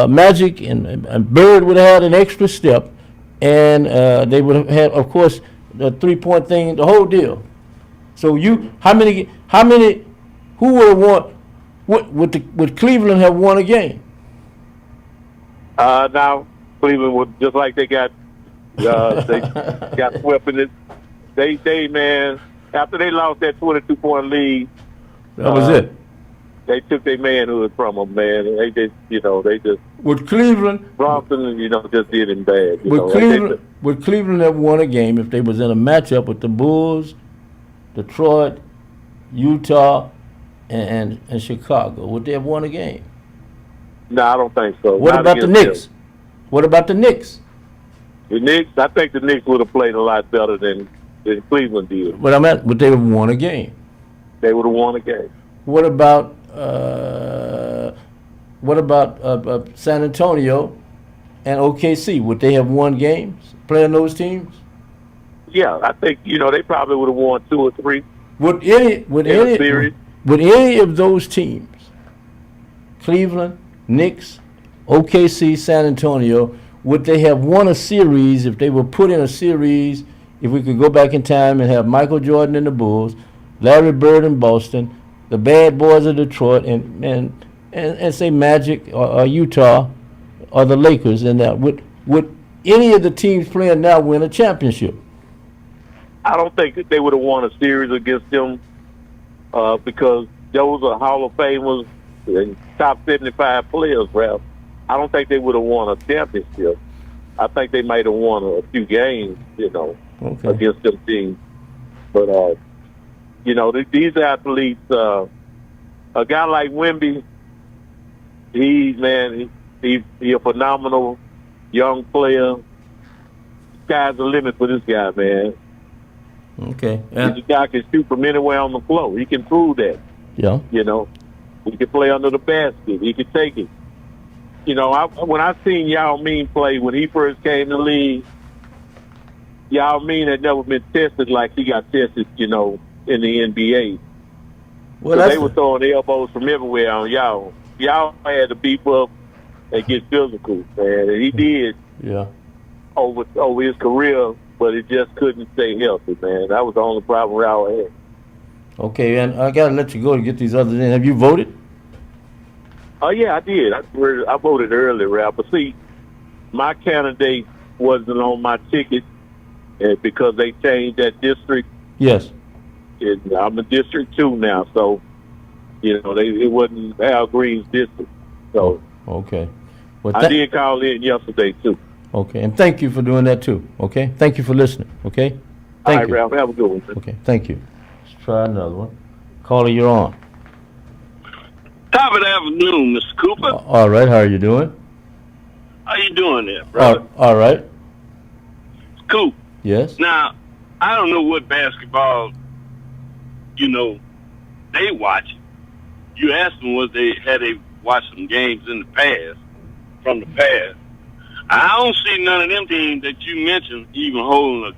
Magic and Bird would have had an extra step, and they would have had, of course, the 3-point thing, the whole deal. So who would have won? Would Cleveland have won a game? Now Cleveland would, just like they got swept in it. They man, after they lost that 22-point lead, that was it. They took their manhood from them, man. They just would Cleveland Bronson, just did him bad. Would Cleveland have won a game if they was in a matchup with the Bulls, Detroit, Utah, and Chicago? Would they have won a game? No, I don't think so. What about the Knicks? What about the Knicks? The Knicks, I think the Knicks would have played a lot better than Cleveland did. But would they have won a game? they would have won a game. What about San Antonio and OKC? Would they have won games playing those teams? Yeah, I think they probably would have won 2 or 3. Would any of those teams, Cleveland, Knicks, OKC, San Antonio, would they have won a series if they were put in a series? If we could go back in time and have Michael Jordan and the Bulls, Larry Bird in Boston, the Bad Boys of Detroit, and say Magic or Utah or the Lakers, and that would any of the teams playing now win a championship? I don't think that they would have won a series against them because those are Hall of Famers and top 75 players, Ralph. I don't think they would have won a championship. I think they might have won a few games, against them teams. But, these athletes, a guy like Wemby, he's a phenomenal young player. Sky's the limit for this guy, man. Okay. This guy can shoot from anywhere on the floor. He can prove that. Yeah. He can play under the basket. He can take it. When I seen Yao Ming play when he first came to the league, Yao Ming had never been tested like he got tested, in the NBA. Well, they were throwing elbows from everywhere on Yao. Yao had to beef up and get physical, man, and he did. Yeah. Over his career, but it just couldn't stay healthy, man. That was the only problem Yao had. Okay, and I gotta let you go to get these others in. Have you voted? Oh yeah, I did. I voted early, Ralph. But see, my candidate wasn't on my ticket because they changed that district. Yes. I'm in District 2 now, so it wasn't Al Green's district. So okay. Well, I did call in yesterday too. Okay, and thank you for doing that too. Okay, thank you for listening. Okay. All right, Ralph. Have a good one. Okay, thank you. Let's try another one. Caller, you're on. Top of the afternoon, Mr. Cooper. All right, how are you doing? How you doing there, brother? All right. Cool. Yes. Now, I don't know what basketball, they watch. You asked them had they watched some games in the past, from the past. I don't see none of them teams that you mentioned even holding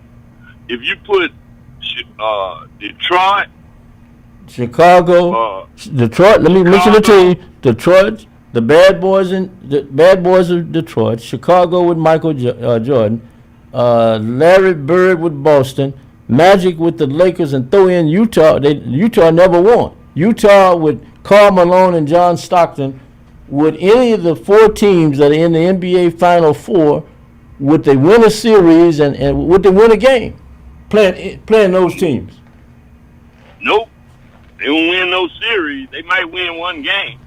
if you put Detroit, Chicago, Detroit. Let me mention the team: Detroit, the Bad Boys of Detroit, Chicago with Michael Jordan, Larry Bird with Boston, Magic with the Lakers, and throw in Utah. Utah never won. Utah with Karl Malone and John Stockton. Would any of the 4 teams that are in the NBA Final Four, would they win a series and would they win a game playing those teams? Nope. They won't win no series. They might win one game.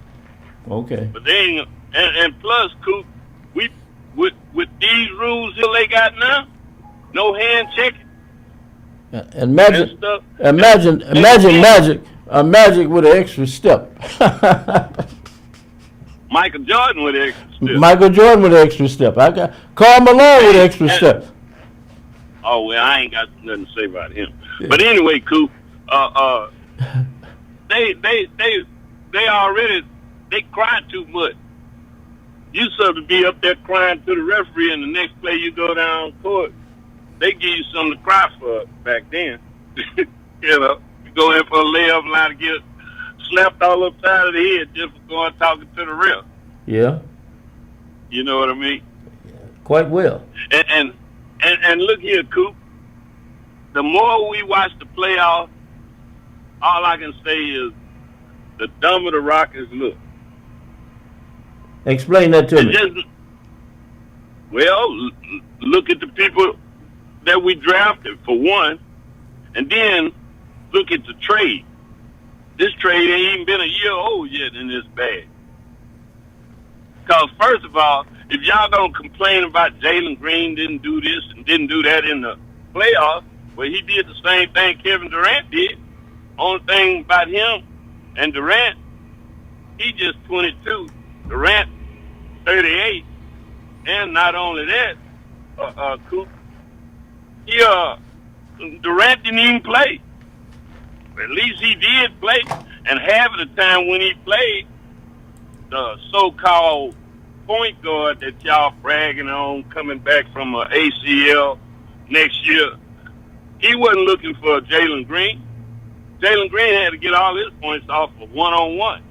Okay. But they ain't. And plus, Coop, with these rules that they got now, no hand checking. Imagine Magic with an extra step. Michael Jordan with an extra step. Michael Jordan with an extra step. I got Karl Malone with an extra step. Oh well, I ain't got nothing to say about him. Yeah. But anyway, Coop, they already cry too much. You sort of be up there crying to the referee, and the next play you go down court, they give you something to cry for back then. You go in for a layup line to get slapped all upside of the head just for going talking to the ref. Yeah. You know what I mean? Quite well. And look here, Coop. The more we watch the playoffs, all I can say is the dumber the Rockets look. Explain that to me. Look at the people that we drafted, for one, and then look at the trade. This trade ain't even been a year old yet in this bag. Because, first of all, if y'all gonna complain about Jalen Green didn't do this and didn't do that in the playoffs, well, he did the same thing Kevin Durant did. Only thing about him and Durant, he just 22. Durant, 38. And not only that, Coop, Durant didn't even play. At least he did play. And half of the time when he played, the so-called point guard that y'all bragging on coming back from a ACL next year, he wasn't looking for Jalen Green. Jalen Green had to get all his points off of one-on-one.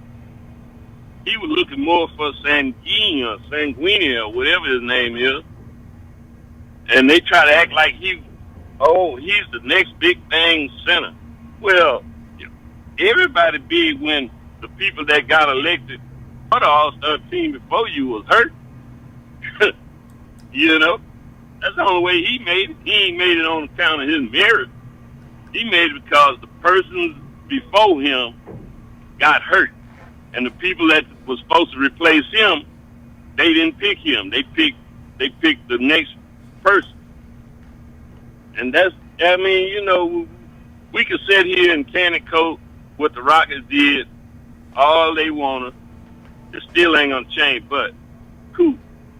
He was looking more for Sanguini or whatever his name is. And they try to act like he's the next big thing center. Well, everybody big when the people that got elected for the All-Star team before you was hurt. You know? That's the only way he made it. He ain't made it on account of his merit. He made it because the person before him got hurt. And the people that was supposed to replace him, they didn't pick him. They picked the next person. And we could sit here and candy coat what the Rockets did all they wanna. It still ain't gonna change. But, Coop,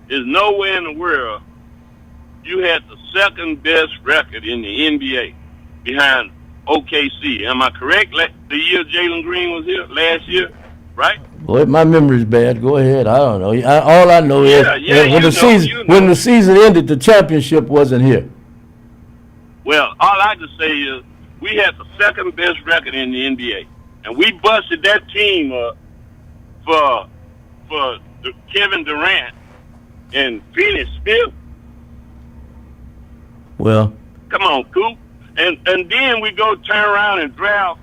there's nowhere in the world you had the second best record in the NBA behind OKC. Am I correct? The year Jalen Green was here, last year, right? Boy, my memory's bad. Go ahead. I don't know. All I know is when the season ended, the championship wasn't here. Well, all I can say is we had the second best record in the NBA, and we busted that team up for Kevin Durant and Phoenix Smith. Well, come on, Coop. And then we go turn around and draft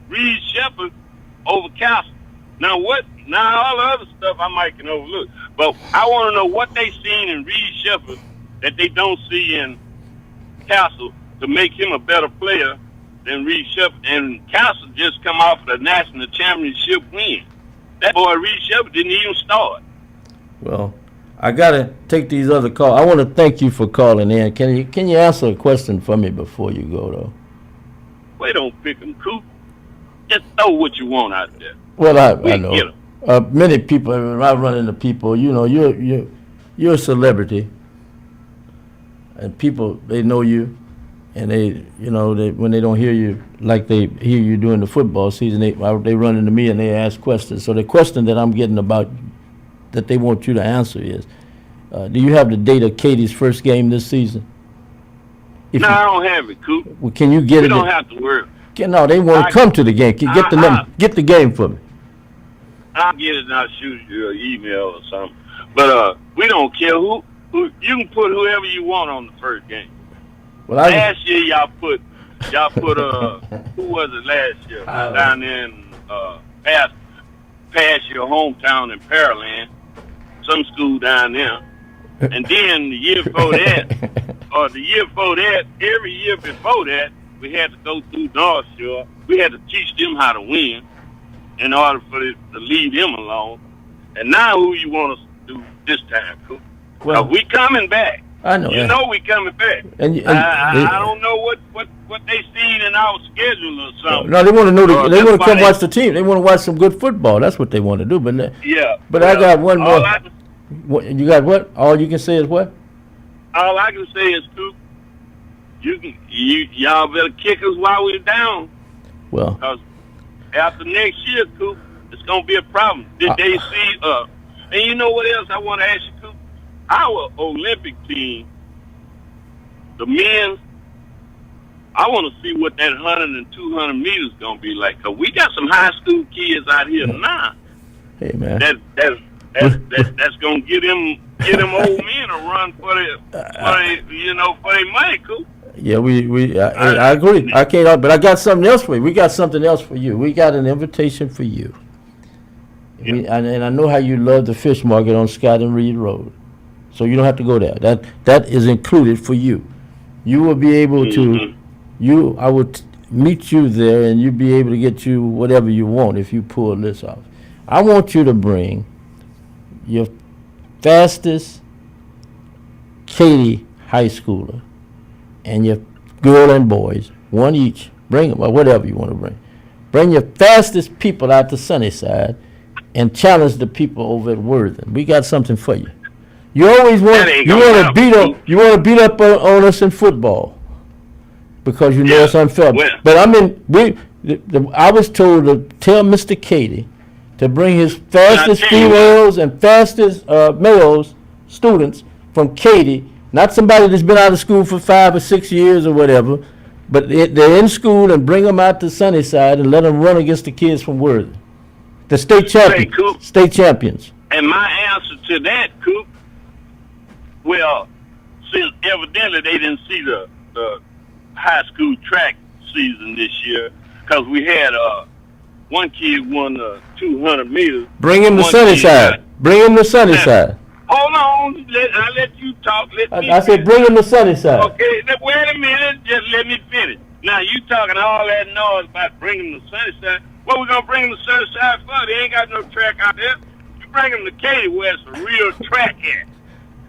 Reed Shepard over Castle. Now all the other stuff I might can overlook, but I want to know what they seen in Reed Shepard that they don't see in Castle to make him a better player than Reed Shepard. And Castle just come off of the national championship win. That boy Reed Shepard didn't even start. Well, I gotta take these other calls. I want to thank you for calling in. Can you answer a question for me before you go though? Well, don't pick them, Coop. Just throw what you want out there. Well, I know. Many people. I run into people. You know, you're a celebrity, and people they know you, and they when they don't hear you like they hear you during the football season, they run into me and they ask questions. So the question that I'm getting about that they want you to answer is, do you have the date of Katie's first game this season? I don't have it, Coop. Well, can you get it? We don't have to worry. No, they want to come to the game. Get the number. Get the game for me. I'll get it and I'll shoot you an email or something. But we don't care who. You can put whoever you want on the first game. Well, last year y'all put who was it last year? Down there in past your hometown in Pearland, some school down there. And then the year before that, every year before that, we had to go through North Shore. We had to teach them how to win in order for it to lead them along. And now who you want us to do this time, Coop? Well, we coming back. I know. You know we coming back. And I don't know what they seen in our schedule or something. No, they want to know. They want to come watch the team. They want to watch some good football. That's what they want to do. But I got one more. You got what? All you can say is what? All I can say is, Coop, y'all better kick us while we're down. Well, because after next year, Coop, it's gonna be a problem. Did they see? And you know what else I want to ask you, Coop? Our Olympic team, the men, I want to see what that 100 and 200 meters gonna be like. Cause we got some high school kids out here now. Hey man, that's gonna get them old men a run for their money, Coop. Yeah, I agree. I can't, but I got something else for you. We got something else for you. We got an invitation for you. Yeah. And I know how you love the fish market on Scott and Reed Road. So you don't have to go there. That is included for you. You will be able to, I will meet you there and you'll be able to get you whatever you want if you pull this off. I want you to bring your fastest Katy high schooler and your girl and boys, one each, bring them, or whatever you want to bring. Bring your fastest people out to Sunnyside and challenge the people over at Worthing. We got something for you. You always want to beat up on us in football, because you know it's unfair. Well- But I mean, I was told to tell Mr. Katie to bring his fastest tell you females and fastest males students from Katy, not somebody that's been out of school for 5 or 6 years or whatever, but they're in school, and bring them out to Sunnyside and let them run against the kids from Worthy. The state champions. Coop. State champions. And my answer to that, Coop, well, since evidently they didn't see the high school track season this year, because we had one kid won 200 meters. Bring him to One Sunnyside. kid Bring him to Sunnyside. Hold on, I let you talk. I said bring him to Sunnyside. Okay, wait a minute. Just let me finish. Now, you talking all that noise about bringing them to Sunnyside. What we going to bring them to Sunnyside for? They ain't got no track out there. You bring them to Katy where it's a real track at.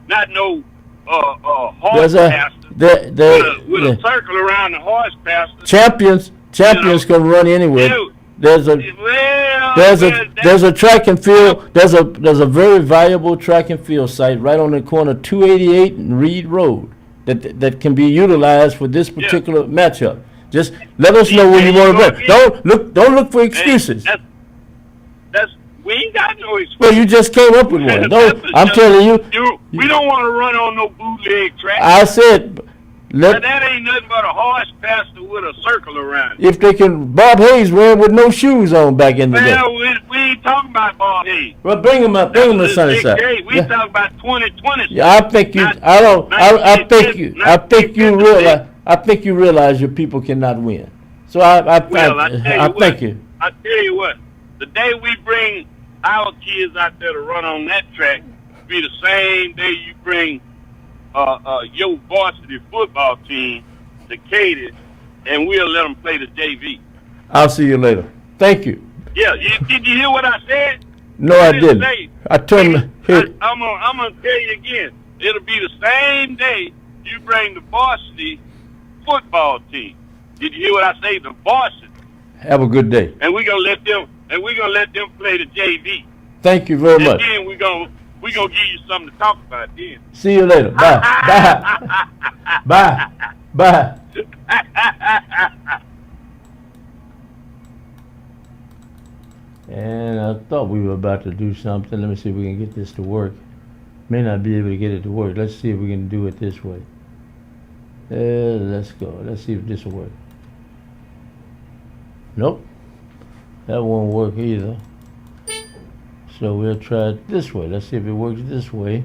Not no horse pasture with a circle around the horse pasture. Champions can run anywhere. There's a track and field. There's a very valuable track and field site right on the corner of 288 and Reed Road that can be utilized for this particular matchup. Just let us know when you want to run. Don't look for excuses. We ain't got no excuse. Well, you just came up with one. I'm telling you. We don't want to run on no bootleg track. I said, that ain't nothing but a horse pasture with a circle around it. if they can, Bob Hayes ran with no shoes on back in the day. Well, we ain't talking about Bob Hayes. Well, bring him up. Bring him to Sunnyside. We talking about 2020. Yeah, I think you. I think you realize. I think you realize your people cannot win. So I thank you. I tell you what. The day we bring our kids out there to run on that track be the same day you bring your varsity football team to Katy, and we'll let them play the JV. I'll see you later. Thank you. Yeah, did you hear what I said? No, I didn't. I turned. I'm gonna tell you again. It'll be the same day you bring the varsity football team. Did you hear what I say? The varsity. Have a good day. And we're gonna let them play the JV. Thank you very much. And then we're gonna give you something to talk about then. See you later. Bye. Bye. Bye. And I thought we were about to do something. Let me see if we can get this to work. May not be able to get it to work. Let's see if we can do it this way. Let's go. Let's see if this will work. Nope. That won't work either. So we'll try it this way. Let's see if it works this way.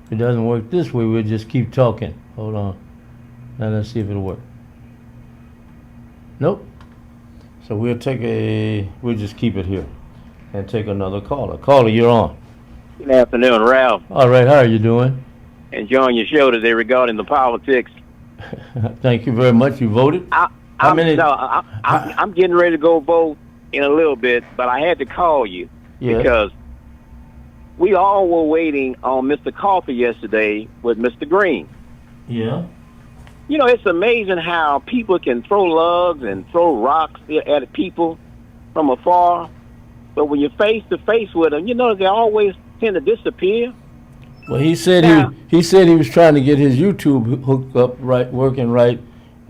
If it doesn't work this way, we'll just keep talking. Hold on. Now let's see if it'll work. Nope. So we'll just keep it here and take another caller. Caller, you're on. Good afternoon, Ralph. All right, how are you doing? Enjoying your show today regarding the politics. Thank you very much. You voted? I'm getting ready to go vote in a little bit, but I had to call you because we all were waiting on Mr. Coffee yesterday with Mr. Green. Yeah. You know, it's amazing how people can throw lugs and throw rocks at people from afar, but when you're face to face with them, you know, they always tend to disappear. Well, he said he was trying to get his YouTube hooked up right, working right,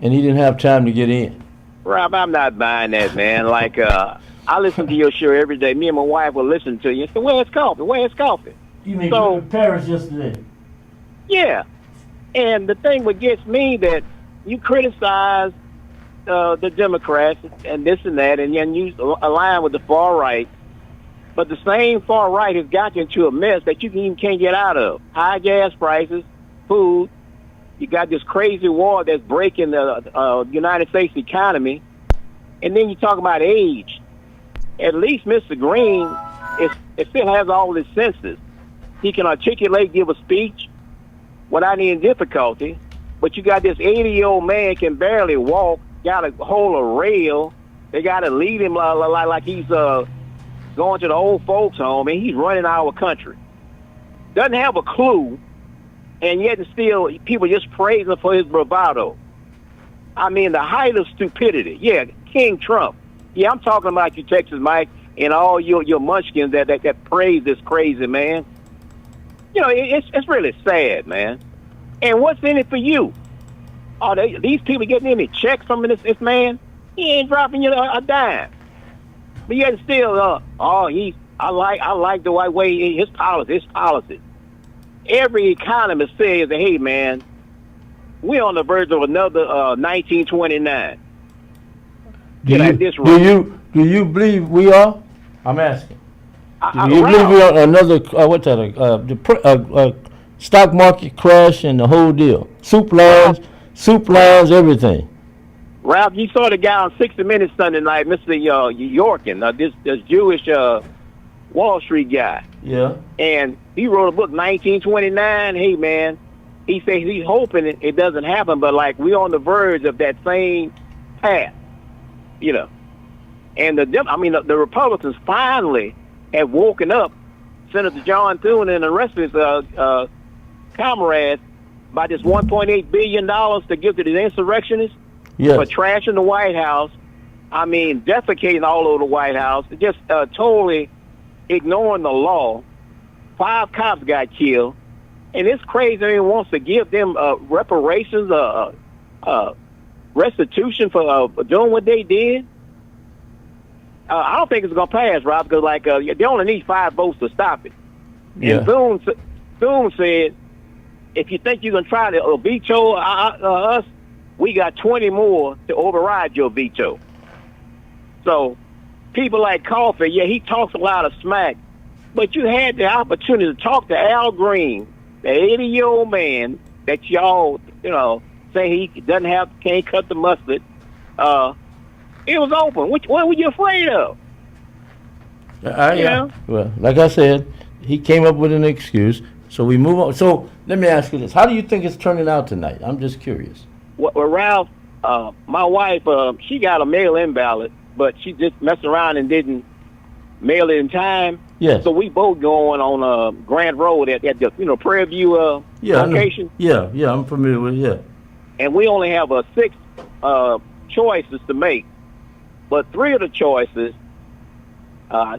and he didn't have time to get in. Rob, I'm not buying that, man. Like, I listen to your show every day. Me and my wife will listen to you and say, "Where's Coffee? Where's Coffee?" You mean Paris yesterday? Yeah. And the thing what gets me that you criticize the Democrats and this and that, and then you align with the far right, but the same far right has got you into a mess that you can't get out of. High gas prices, food. You got this crazy war that's breaking the United States economy, and then you talk about age. At least Mr. Green it still has all his senses. He can articulate, give a speech without any difficulty, but you got this 80-year-old man can barely walk, got to hold a rail. They got to lead him like he's going to the old folks home, and he's running our country. Doesn't have a clue, and yet still people just praise him for his bravado. I mean, the height of stupidity. Yeah, King Trump. Yeah, I'm talking about you, Texas Mike, and all your munchkins that praise this crazy man. You know, it's really sad, man. And what's in it for you? these people getting any checks from this man? He ain't dropping you a dime. But yet still, I like the white way his policy. Every economist says that, hey man, we're on the verge of another 1929. Do you believe we are? I'm asking. Do you believe we are another stock market crash and the whole deal? Soup lines, everything. Ralph, you saw the guy on 60 Minutes Sunday night, Mr. Yorkin, this Jewish Wall Street guy. Yeah. And he wrote a book, 1929. Hey, man, he says he's hoping it doesn't happen, but like we're on the verge of that same path, And the Republicans finally have woken up Senator John Thune and the rest of his comrades by this $1.8 billion to give to the insurrectionists. Yes. For trashing the White House, defecating all over the White House, just totally ignoring the law. 5 cops got killed, and it's crazy. He wants to give them reparations, restitution for doing what they did. I don't think it's gonna pass, Rob, because they only need 5 votes to stop it. Yeah. And Thune said, if you think you can try to veto us, we got 20 more to override your veto. So people like Coffey, he talks a lot of smack, but you had the opportunity to talk to Al Green, the 80-year-old man that y'all, say he can't cut the mustard. It was open. What were you afraid of? Well, like I said, he came up with an excuse, so we move on. So let me ask you this. How do you think it's turning out tonight? I'm just curious. Well, Ralph, my wife, she got a mail-in ballot, but she just messed around and didn't mail it in time. Yes. So we both going on Grant Road at the Prairie View location. Yeah, I'm familiar with it, And we only have 6 choices to make. But 3 of the choices,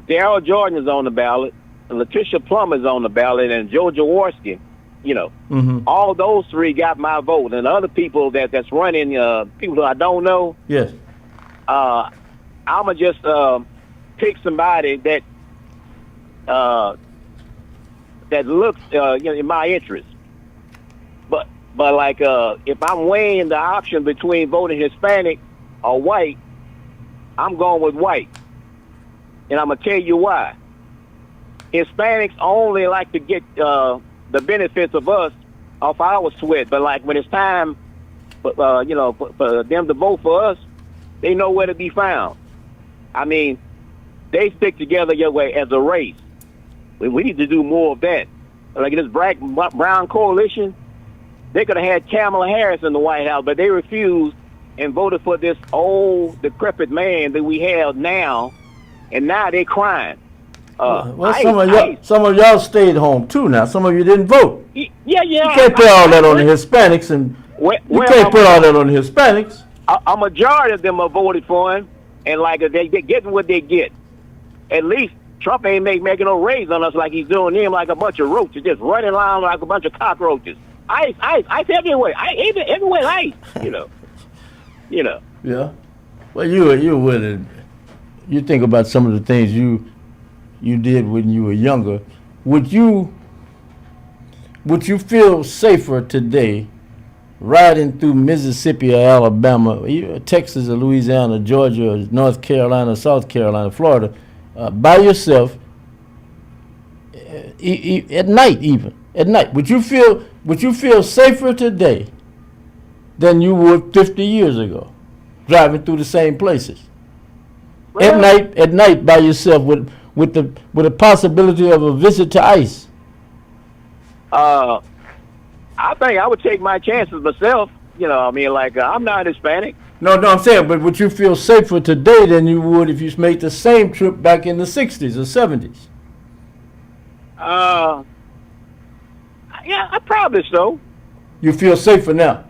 Darrell Jordan is on the ballot, Letitia Plum is on the ballot, and Joe Jaworski. All those 3 got my vote, and the other people that's running, people that I don't know. Yes. I'ma just pick somebody that looks in my interest. But if I'm weighing the option between voting Hispanic or white, I'm going with white, and I'm gonna tell you why. Hispanics only like to get the benefits of us off our sweat, but when it's time for them to vote for us, they know where to be found. They stick together as a race. We need to do more of that. Like this Black Brown coalition, they could have had Kamala Harris in the White House, but they refused and voted for this old, decrepit man that we have now, and now they're crying. Some of y'all stayed home too. Now some of you didn't vote. Yeah. You can't put all that on the Hispanics, and you can't put all that on the Hispanics. A majority of them have voted for him, and they getting what they get. At least Trump ain't making no raids on us like he's doing them like a bunch of roaches, just running around like a bunch of cockroaches. Ice everywhere. Everywhere ice. Yeah. Well, you would. You think about some of the things you did when you were younger. Would you feel safer today riding through Mississippi or Alabama, Texas or Louisiana, Georgia or North Carolina, South Carolina, Florida, by yourself at night even? At night, would you feel safer today than you would 50 years ago, driving through the same places? Well, at night by yourself with the possibility of a visit to ICE. I think I would take my chances myself. I'm not Hispanic. No, I'm saying, but would you feel safer today than you would if you made the same trip back in the 60s or 70s? Yeah, I probably so. You feel safer now?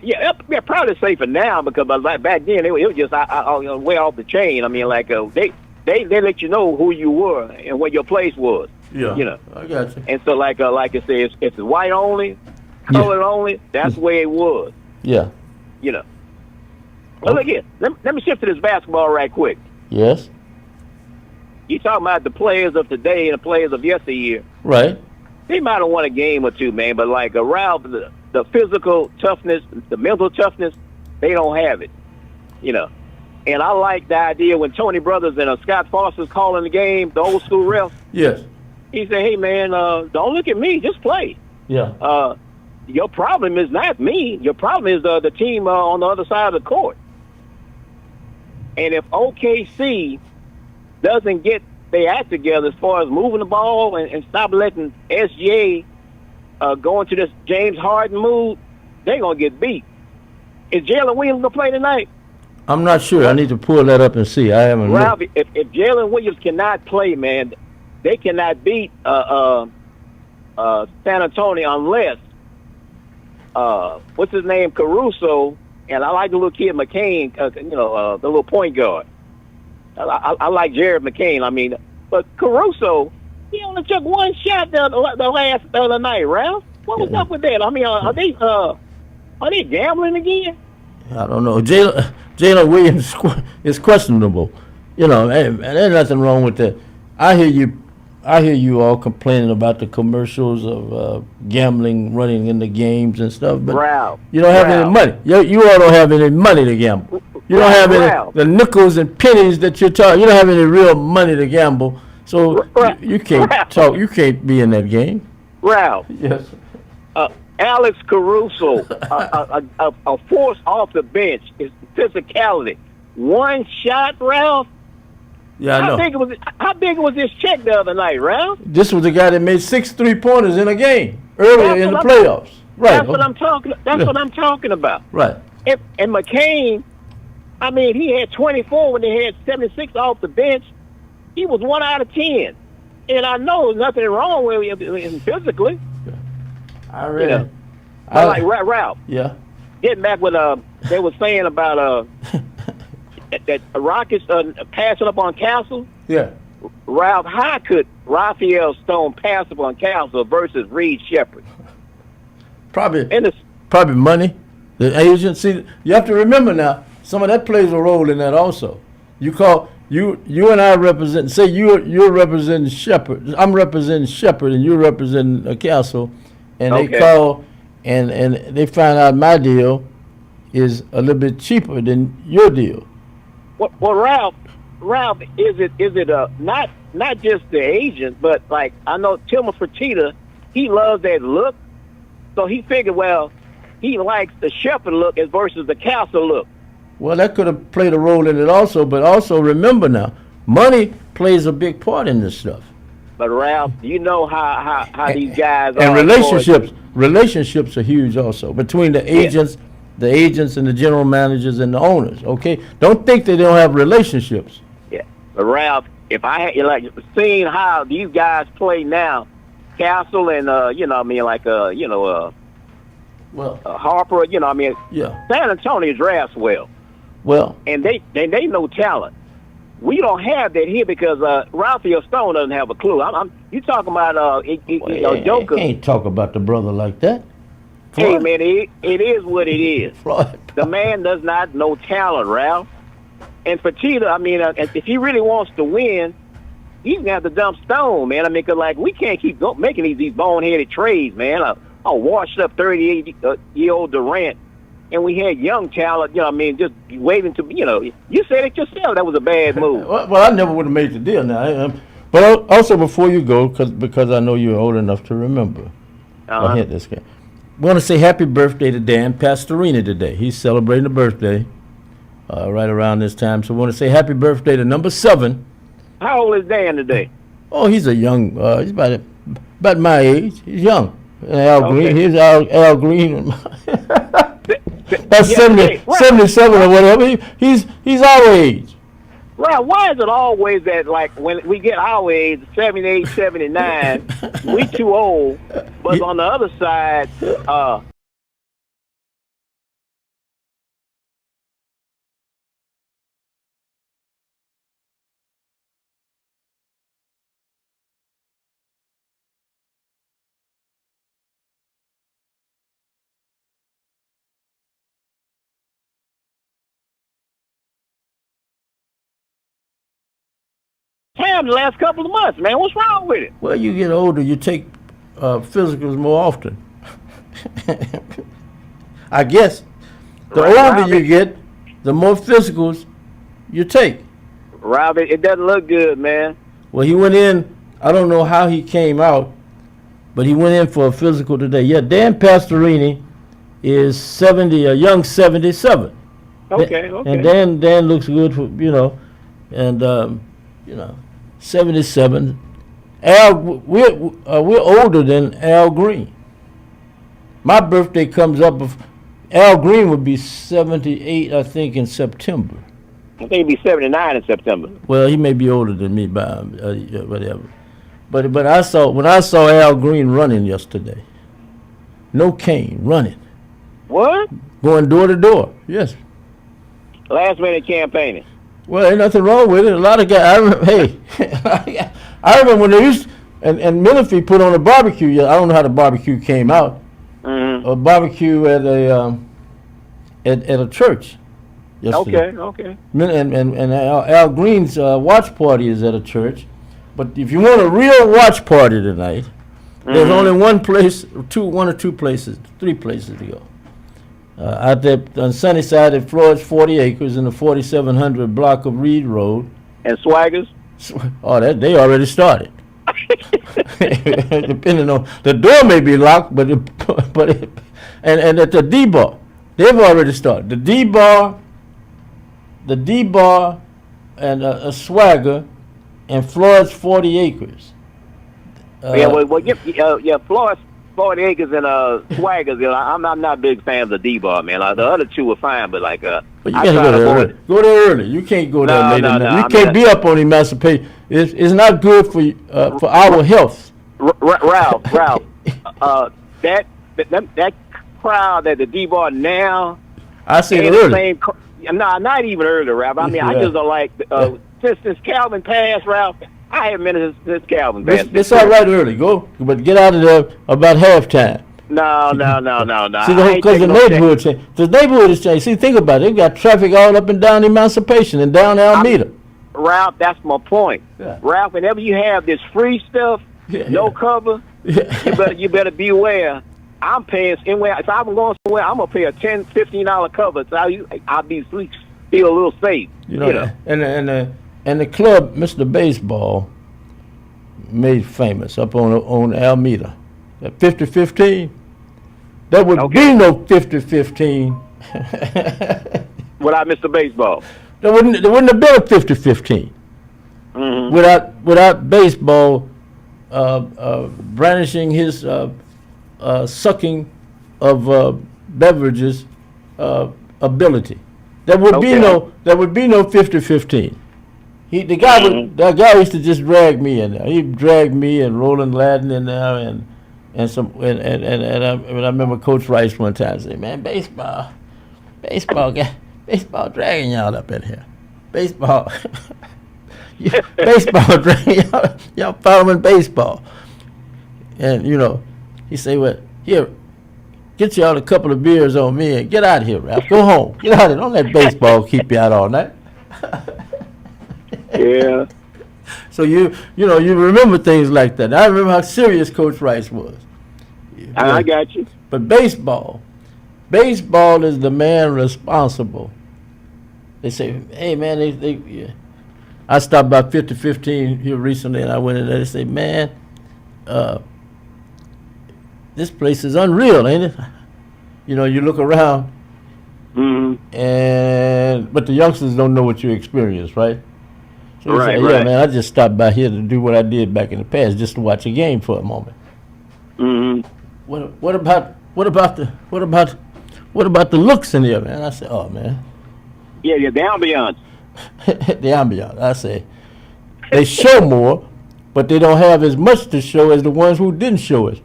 Yeah, probably safer now because back then it was just way off the chain. They let you know who you were and where your place was. Yeah, I got you. And so like I said, it's white only, color only, that's the way it was. Yeah. You know. Well, look here. Let me shift to this basketball right quick. Yes. You talking about the players of today and the players of yesteryear. Right. They might have won a game or two, man, but like around the physical toughness, the mental toughness, they don't have it. You know. And I like the idea when Tony Brothers and Scott Foster's calling the game, the old school ref. Yes. He said, hey, man, don't look at me. Just play. Yeah. Your problem is not me. Your problem is the team on the other side of the court. And if OKC doesn't get their act together as far as moving the ball and stop letting SGA go into this James Harden mood, they're going to get beat. Is Jalen Williams going to play tonight? I'm not sure. I need to pull that up and see. I haven't. Ralph, if Jalen Williams cannot play, man, they cannot beat San Antonio unless what's his name, Caruso, and I like the little kid McCain, the little point guard. I like Jared McCain. I mean, but Caruso, he only took one shot the other night, Ralph. What was up with that? I mean, are they gambling again? I don't know. Jalen Williams is questionable. You know, and there's nothing wrong with that. I hear you all complaining about the commercials of gambling running in the games and stuff, but you don't have any money. You all don't have any money to gamble. You don't have any the nickels and pennies that you're talking. You don't have any real money to gamble, so you can't talk. You can't be in that game. Ralph. Yes. Alex Caruso, a force off the bench, is physicality. One shot, Ralph. Yeah, I know. How big was this check the other night, Ralph? This was the guy that made 6 3-pointers in a game earlier in the playoffs. Right. That's what I'm talking. That's what I'm talking about. Right. And McCain, I mean, he had 24 when they had 76 off the bench. He was 1 out of 10, and I know there's nothing wrong with him physically. I read. You know, I like Ralph. Yeah. Getting back what they were saying about that Rockets passing up on Castle. Yeah. Ralph, how could Raphael Stone pass up on Castle versus Reed Shepherd? Probably money. The agency. You have to remember now. Some of that plays a role in that also. You and I represent. Say you're representing Shepherd. I'm representing Shepherd, and you're representing Castle. And they call, and they find out my deal is a little bit cheaper than your deal. Well, Ralph, is it not just the agent, but like I know Tillman Fertitta, he loves that look, so he figured, well, he likes the Shepherd look as versus the Castle look. Well, that could have played a role in it also, but also remember now, money plays a big part in this stuff. But Ralph, you know how these guys and are. Relationships are huge also between the agents, and the general managers and the owners. Okay, don't think they don't have relationships. Yeah, but Ralph, if I had seeing how these guys play now, Castle and Harper, San Antonio drafts well. Well, and they know talent. We don't have that here because Raphael Stone doesn't have a clue. You talking about Joker? Can't talk about the brother like that. Hey man, it is what it is. The man does not know talent, Ralph. And Fertitta, I mean, if he really wants to win, he's gonna have to dump Stone, man. I mean, cause we can't keep making these boneheaded trades, man. A washed up 38-year-old Durant. And we had young talent, just waiting to, you said it yourself, that was a bad move. Well, I never would have made the deal now. But also, before you go, because I know you're old enough to remember, I hit this guy. I want to say happy birthday to Dan Pastorini today. He's celebrating a birthday right around this time. So I want to say happy birthday to number 7. How old is Dan today? Oh, he's a young, he's about my age. He's young. Al Green, he's Al Green. That's 77 or whatever. He's our age. Right. Why is it always that, like, when we get our age, 78, 79, we too old, but on the other side, time the last couple of months, man. What's wrong with it? Well, you get older, you take physicals more often. I guess the older you get, the more physicals you take. Rob, it doesn't look good, man. Well, he went in. I don't know how he came out, but he went in for a physical today. Yeah, Dan Pastorini is 70, a young 77. Okay. And Dan looks good for, and 77. Al, we're older than Al Green. My birthday comes up. Al Green would be 78, I think, in September. I think he'd be 79 in September. Well, he may be older than me by whatever. But when I saw Al Green running yesterday, no cane, running. What? Going door to door. Yes. Last minute campaigning. Well, ain't nothing wrong with it. A lot of guys. I remember when they used and Menifee put on a barbecue. Yeah, I don't know how the barbecue came out. Mm-hmm. A barbecue at a church. Yesterday. Okay. And Al Green's watch party is at a church. But if you want a real watch party tonight, there's only one place, one or two places, three places to go. Out there on Sunnyside at Floyd's 40 Acres in the 4700 block of Reed Road. And Swaggers? Oh, they already started. Depending on the door may be locked, but at the D bar, they've already started. The D bar, and a Swagger, and Floyd's 40 Acres. Floyd's 40 Acres and Swaggers. I'm not big fans of D bar, man. Like, the other two were fine, but like But you gotta go there early. Go there early. You can't go there late at night. You can't be up on Emancipation. It's not good for our health. Ralph, that crowd at the D bar now. I see it early. Not even early, Ralph. I mean, I just don't like since Calvin passed, Ralph. I haven't been since Calvin passed. It's all right early. Go, but get out of there about halftime. No. See, because the neighborhood changed. The neighborhood has changed. See, think about it. They've got traffic all up and down Emancipation and down Alameda. Ralph, that's my point. Yeah. Ralph, whenever you have this free stuff, no cover, you better beware. I'm paying anywhere. If I'm going somewhere, I'm gonna pay a $10, $15 cover, so I'll feel a little safe. And the club, Mr. Baseball, made famous up on Alameda. That 50-15, there would be no 50-15 without Mr. Baseball. There wouldn't have been a 50-15 without Baseball brandishing his sucking of beverages ability. There would be no 50-15. That guy used to just drag me in there. He dragged me and Roland Ladden in there and I remember Coach Rice one time saying, "Man, baseball dragging y'all up in here. Baseball dragging y'all following baseball." And he say, "Well, here, get y'all a couple of beers on me and get out of here, Ralph. Go home. Get out of here. Don't let baseball keep you out all night." Yeah. So you remember things like that. I remember how serious Coach Rice was. I got you. But baseball is the man responsible. They say, "Hey man, I stopped by 50-15 here recently, and I went in there. They say, "Man, this place is unreal, ain't it?" You look around, but the youngsters don't know what you experienced, right? So you say, "Yeah, man, I just stopped by here to do what I did back in the past, just to watch a game for a moment." What about the looks in here, man? I say, "Oh man." Yeah, the ambiance. The ambiance. I say, they show more, but they don't have as much to show as the ones who didn't show it.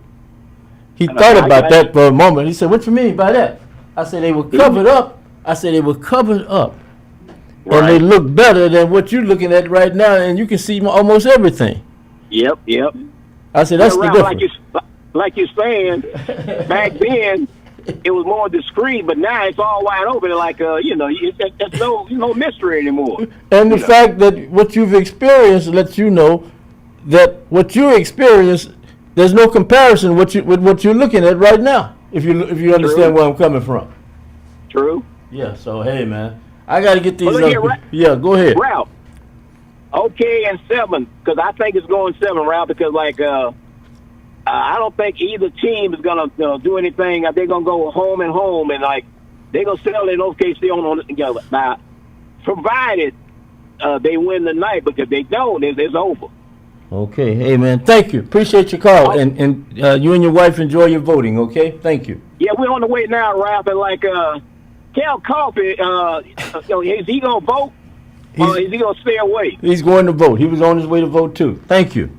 He thought about that for a moment. He said, "What you mean by that?" I said, "They were covered up." Right. And they look better than what you're looking at right now, and you can see almost everything. Yep. I said, "That's the difference." Like you're saying, back then, it was more discreet, but now it's all wide open. Like, there's no mystery anymore. And the fact that what you've experienced lets you know that what you experienced, there's no comparison with what you're looking at right now. If you understand where I'm coming from. True. Yeah. So hey, man, I got to get these. Well, look here, yeah. Go ahead. Ralph. Okay, and 7, because I think it's going 7, Ralph, because I don't think either team is gonna do anything. They're gonna go home and they're gonna sell it in OKC on together. Now, provided they win the night, but if they don't, it's over. Okay, hey man, thank you. Appreciate your call, and you and your wife enjoy your voting. Okay, thank you. Yeah, we're on the way now, Ralph, and Cal Coffey, is he gonna vote or is he gonna stay away? He's going to vote. He was on his way to vote too. Thank you.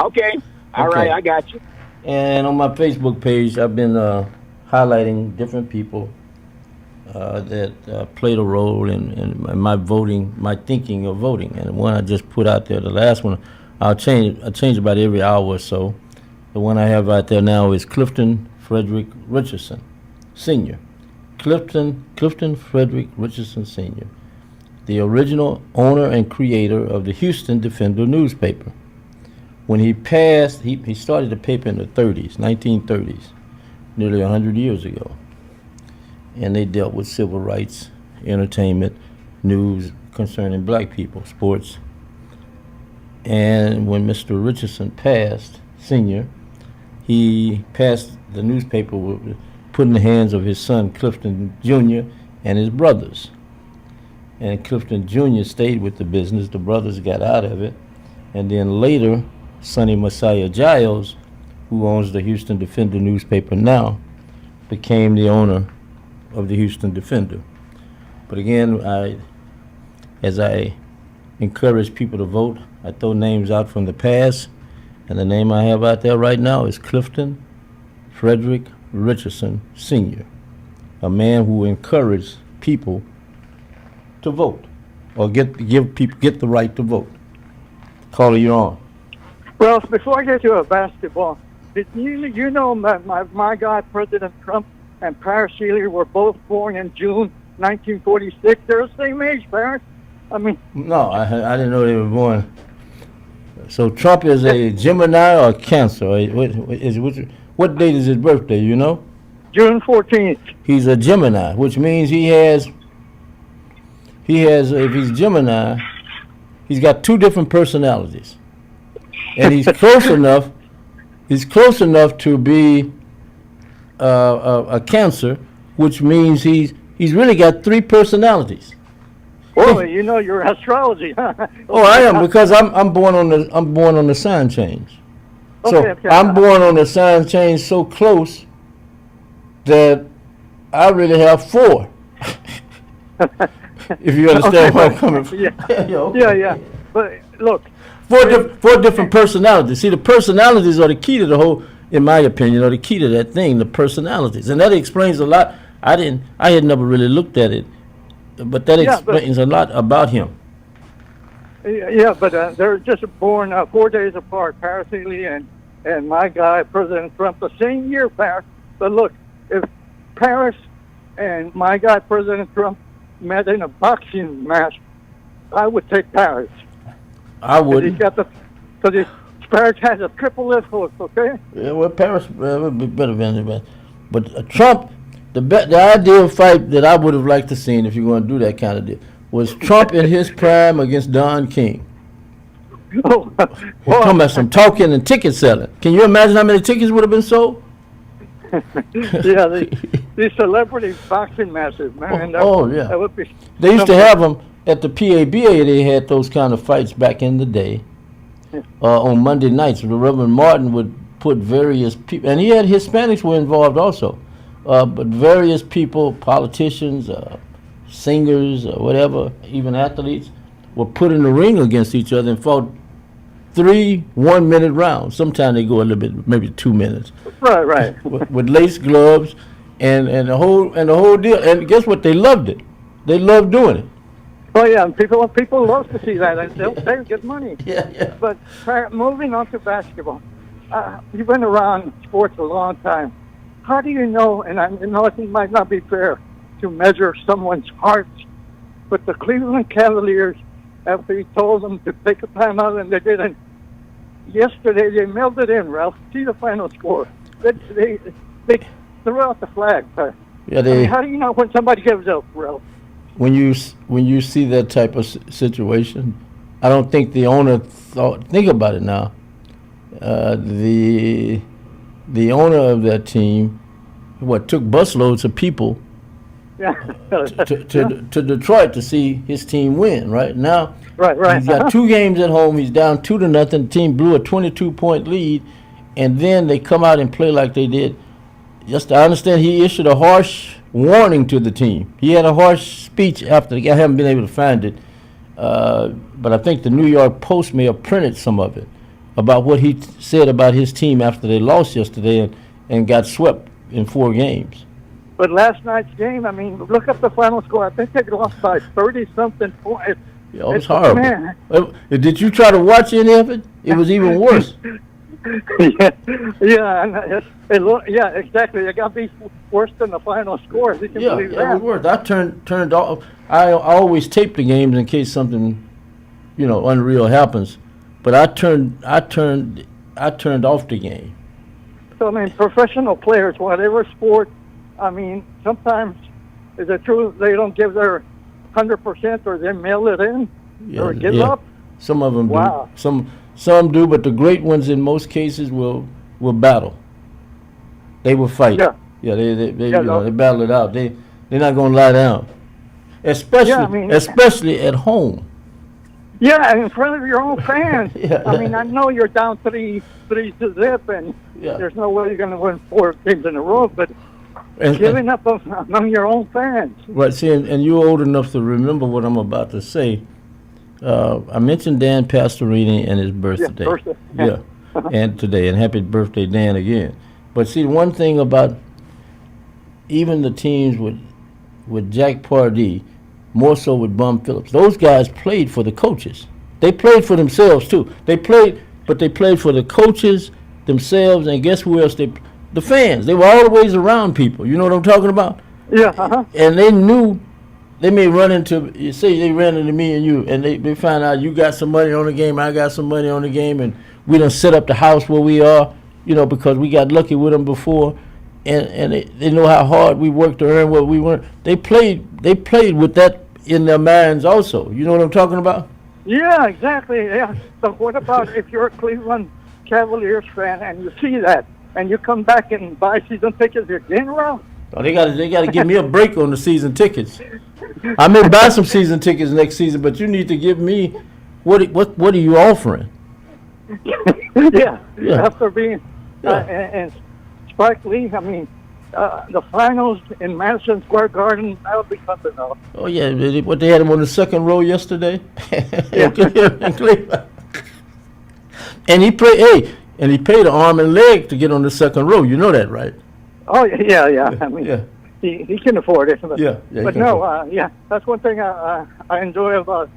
Okay. All right, I got you. And on my Facebook page, I've been highlighting different people that played a role in my voting, my thinking of voting. And the one I just put out there, the last one, I change about every hour or so. The one I have out there now is Clifton Frederick Richardson, Sr. Clifton Frederick Richardson, Sr., the original owner and creator of the Houston Defender newspaper. When he passed, he started the paper in the 1930s, nearly 100 years ago. And they dealt with civil rights, entertainment, news concerning black people, sports. And when Mr. Richardson passed, Sr., he passed the newspaper, put in the hands of his son, Clifton Jr., and his brothers. And Clifton Jr. stayed with the business. The brothers got out of it. And then later, Sonny Messiah Giles, who owns the Houston Defender newspaper now, became the owner of the Houston Defender. But again, as I encourage people to vote, I throw names out from the past, and the name I have out there right now is Clifton Frederick Richardson, Sr., a man who encouraged people to vote, or get the right to vote. Caller, you're on. Well, before I get to basketball, did you know that my guy, President Trump, and Paris Seeley were both born in June 1946? They're the same age, Paris. I mean... No, I didn't know they were born. So Trump is a Gemini or a Cancer? What date is his birthday, you know? June 14th. He's a Gemini, which means he has, if he's Gemini, he's got 2 different personalities. And he's close enough to be a Cancer, which means he's really got 3 personalities. Well, you know your astrology, huh? Oh, I am, because I'm born on the sign change. So Okay. I'm born on the sign change so close that I really have 4. If you understand where I'm coming from. Yeah. But look, 4 different personalities. See, the personalities are the key to the whole, in my opinion, are the key to that thing, the personalities. And that explains a lot. I had never really looked at it, but that explains a lot about him. Yeah, but they're just born 4 days apart, Paris Seeley and my guy, President Trump, the same year, Paris. But look, if Paris and my guy, President Trump, met in a boxing match, I would take Paris. I wouldn't. Because Paris has a triple left hook, okay? Yeah, well, Paris would be better than anybody. But Trump, the ideal fight that I would have liked to see, if you're going to do that kind of deal, was Trump in his prime against Don King. Oh, We're talking about some talking and ticket selling. Can you imagine how many tickets would have been sold? Yeah, these celebrity boxing matches, man. Yeah. That would be. They used to have them at the PABA. They had those kind of fights back in the day. On Monday nights, the Reverend Martin would put various people, and he had Hispanics were involved also, but various people, politicians, singers, whatever, even athletes, were put in the ring against each other and fought 3 1-minute rounds. Sometimes they go a little bit, maybe 2 minutes. Right. with lace gloves and the whole deal. And guess what? They loved it. They loved doing it. Oh yeah, and people love to see that, and they'll get money. Yeah. But moving on to basketball, you've been around sports a long time. how do you know, and I know it might not be fair to measure someone's heart, but the Cleveland Cavaliers, after he told them to take a timeout and they didn't, yesterday they mailed it in, Ralph. See the final score. They threw out the flag. Yeah, I mean, how do you know when somebody gives up, Ralph? When you see that type of situation, I don't think the owner thought. Think about it now. The owner of that team, took busloads of people to Detroit to see his team win. Right now, right. He's got 2 games at home. He's down 2-0. The team blew a 22-point lead, and then they come out and play like they did. Just I understand he issued a harsh warning to the team. He had a harsh speech after the game. I haven't been able to find it, but I think the New York Post may have printed some of it about what he said about his team after they lost yesterday and got swept in 4 games. But last night's game, I mean, look up the final score. I think they lost by 30-something points. Yeah, it was horrible. Man. Did you try to watch any of it? It was even worse. Yeah, exactly. It got to be worse than the final score. If you can believe that. It was worse. I turned off. I always tape the games in case something, unreal happens. But I turned off the game. So I mean, professional players, whatever sport, I mean, sometimes is it true they don't give their 100% or they mail it in or give up? Some of them Wow. do. Some do, but the great ones in most cases will battle. They will fight. They battle it out. They're not going to lie down, especially at home. Yeah, in front of your own fans. I mean, I know you're down 3-0, and there's no way you're going to win 4 games in a row, but giving up among your own fans. Right, see, and you're old enough to remember what I'm about to say. I mentioned Dan Pastorini and his birthday. And today, and happy birthday, Dan, again. But see, one thing about even the teams with Jack Pardee, more so with Bum Phillips, those guys played for the coaches. They played for themselves, too. They played for the coaches, themselves, and guess who else? The fans. They were always around people. You know what I'm talking about? Yeah, And they knew they may run into, say they ran into me and you, and they find out you got some money on the game, I got some money on the game, and we done set up the house where we are, because we got lucky with them before, and they know how hard we worked to earn what we were. They played with that in their minds also. You know what I'm talking about? Yeah, exactly. Yeah. So what about if you're a Cleveland Cavaliers fan and you see that and you come back and buy season tickets again, Ralph? Oh, they got to give me a break on the season tickets. I may buy some season tickets next season, but you need to give me what are you offering? Yeah. After being and Spike Lee, I mean, the finals in Madison Square Garden, that would be something else. Oh yeah, what they had him on the second row yesterday in Cleveland. And he paid an arm and leg to get on the second row. You know that, right? Oh yeah. I mean, he can afford it. But, but no, that's one thing I enjoy about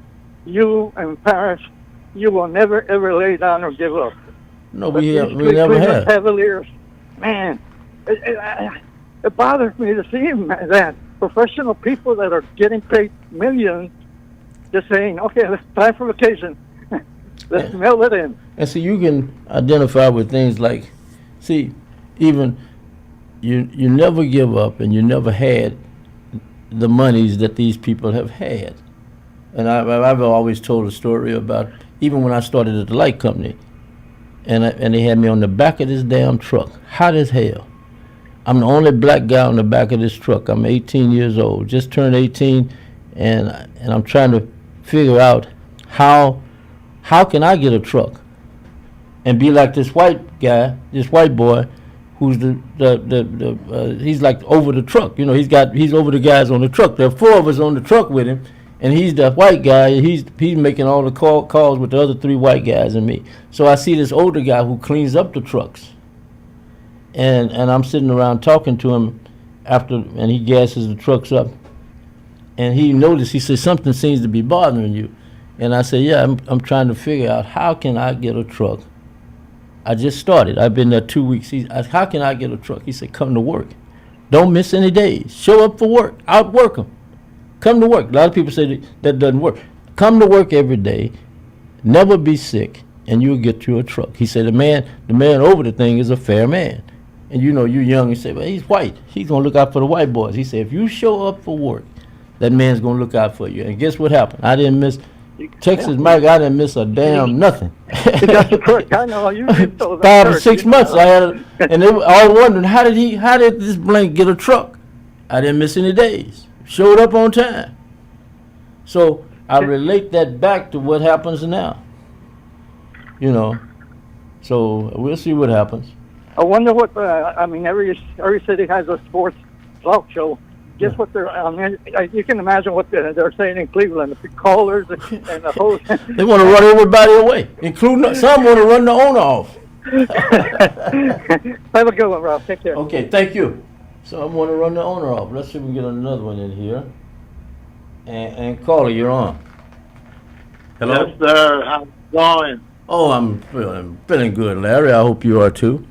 you and Paris. You will never ever lay down or give up. No, we never have. Cavaliers, man, it bothers me to see that professional people that are getting paid millions just saying, okay, it's time for vacation. Let's mail it in. And so you can identify with things like, even you never give up and you never had the monies that these people have had. And I've always told a story about even when I started at the light company, and they had me on the back of this damn truck, hot as hell. I'm the only black guy on the back of this truck. I'm 18 years old, just turned 18, and I'm trying to figure out how can I get a truck and be like this white guy, this white boy, who's he's like over the truck. He's over the guys on the truck. There are 4 of us on the truck with him, and he's the white guy. He's making all the calls with the other 3 white guys and me. So I see this older guy who cleans up the trucks, and I'm sitting around talking to him and he gasses the trucks up, and he noticed. He said, something seems to be bothering you, and I said, yeah, I'm trying to figure out how can I get a truck I just started. I've been there 2 weeks. How can I get a truck? He said, come to work. Don't miss any days. Show up for work. Outwork them. Come to work. A lot of people say that doesn't work. Come to work every day. Never be sick, and you'll get you a truck. He said, the man over the thing is a fair man. And you know, you're young and say, well, he's white. He's going to look out for the white boys. He said, if you show up for work, that man's going to look out for you. And guess what happened? I didn't miss Texas Mike. I didn't miss a damn nothing. I know you 5 or 6 months I had it, and they were all wondering how did this blank get a truck? I didn't miss any days. Showed up on time. So I relate that back to what happens now. You know, so we'll see what happens. I wonder what I mean. Every city has a sports talk show. Guess what they're? I mean, you can imagine what they're saying in Cleveland. The callers and the host. They want to run everybody away, including some want to run the owner off. Have a good one, Rob. Take care. Okay, thank you. So I want to run the owner off. Let's see if we can get another one in here. And caller, you're on. Hello. Yes, sir. How's it going? Oh, I'm feeling good, Larry. I hope you are too.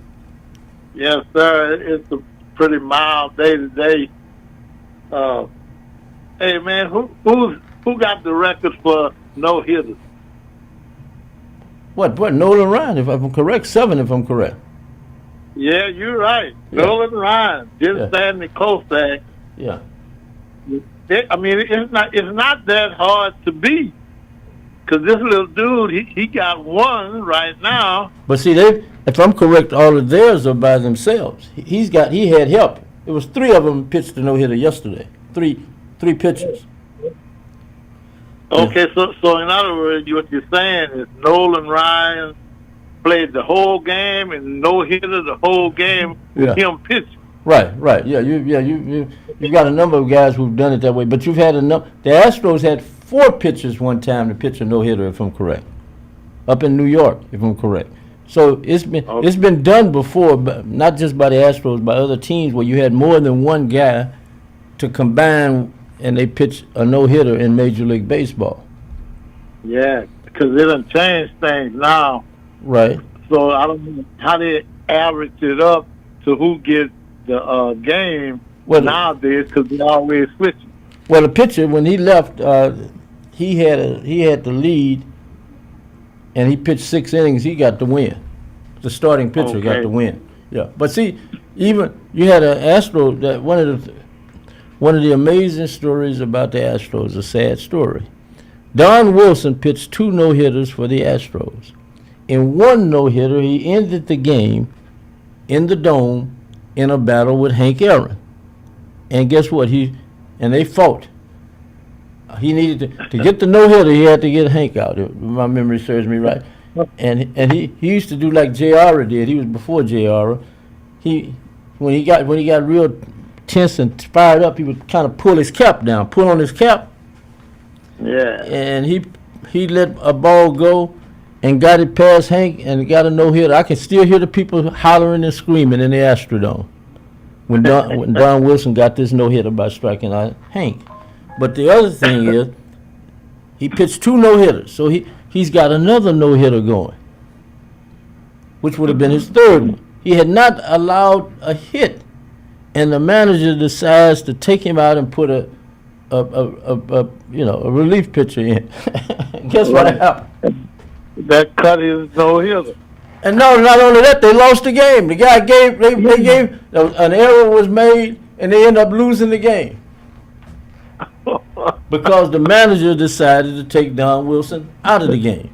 Yes, sir. It's a pretty mild day today. Hey, man, who got the record for no hitters? What? Nolan Ryan, if I'm correct. 7, if I'm correct. Yeah, you're right. Yeah. Nolan Ryan, Jim Stanley Kostak. Yeah. I mean, it's not that hard to beat. Because this little dude, he got one right now. But see, if I'm correct, all of theirs are by themselves. He had help. It was 3 of them pitched a no-hitter yesterday. Three pitchers. Okay, so in other words, what you're saying is Nolan Ryan played the whole game and no-hitter the whole game with him pitching. Right. Yeah, you got a number of guys who've done it that way, but you've had enough. The Astros had 4 pitchers one time to pitch a no-hitter, if I'm correct, up in New York, if I'm correct. So it's been done before, but not just by the Astros, by other teams where you had more than one guy to combine and they pitch a no-hitter in Major League Baseball. Yeah, because it done changed things now. Right. So I don't know how they average it up to who gets the game nowadays, because they always switching. Well, the pitcher, when he left, he had the lead, and he pitched 6 innings. He got the win. The starting pitcher got the win. Yeah, but see, even you had an Astro. That one of the amazing stories about the Astros, a sad story. Don Wilson pitched 2 no-hitters for the Astros. In one no-hitter, he ended the game in the Dome in a battle with Hank Aaron. And guess what? They fought. He needed to get the no-hitter. He had to get Hank out, if my memory serves me right. And he used to do like J.R. did. He was before J.R. When he got real tense and fired up, he would kind of pull on his cap. Yeah. And he let a ball go and got it past Hank and got a no-hitter. I can still hear the people hollering and screaming in the Astrodome when Don Wilson got this no-hitter by striking out Hank. But the other thing is, he pitched 2 no-hitters, so he's got another no-hitter going, which would have been his 3rd one. He had not allowed a hit, and the manager decides to take him out and put a relief pitcher in. Guess what happened? That cut his no-hitter. And no, not only that, they lost the game. The guy gave an error was made, and they ended up losing the game because the manager decided to take Don Wilson out of the game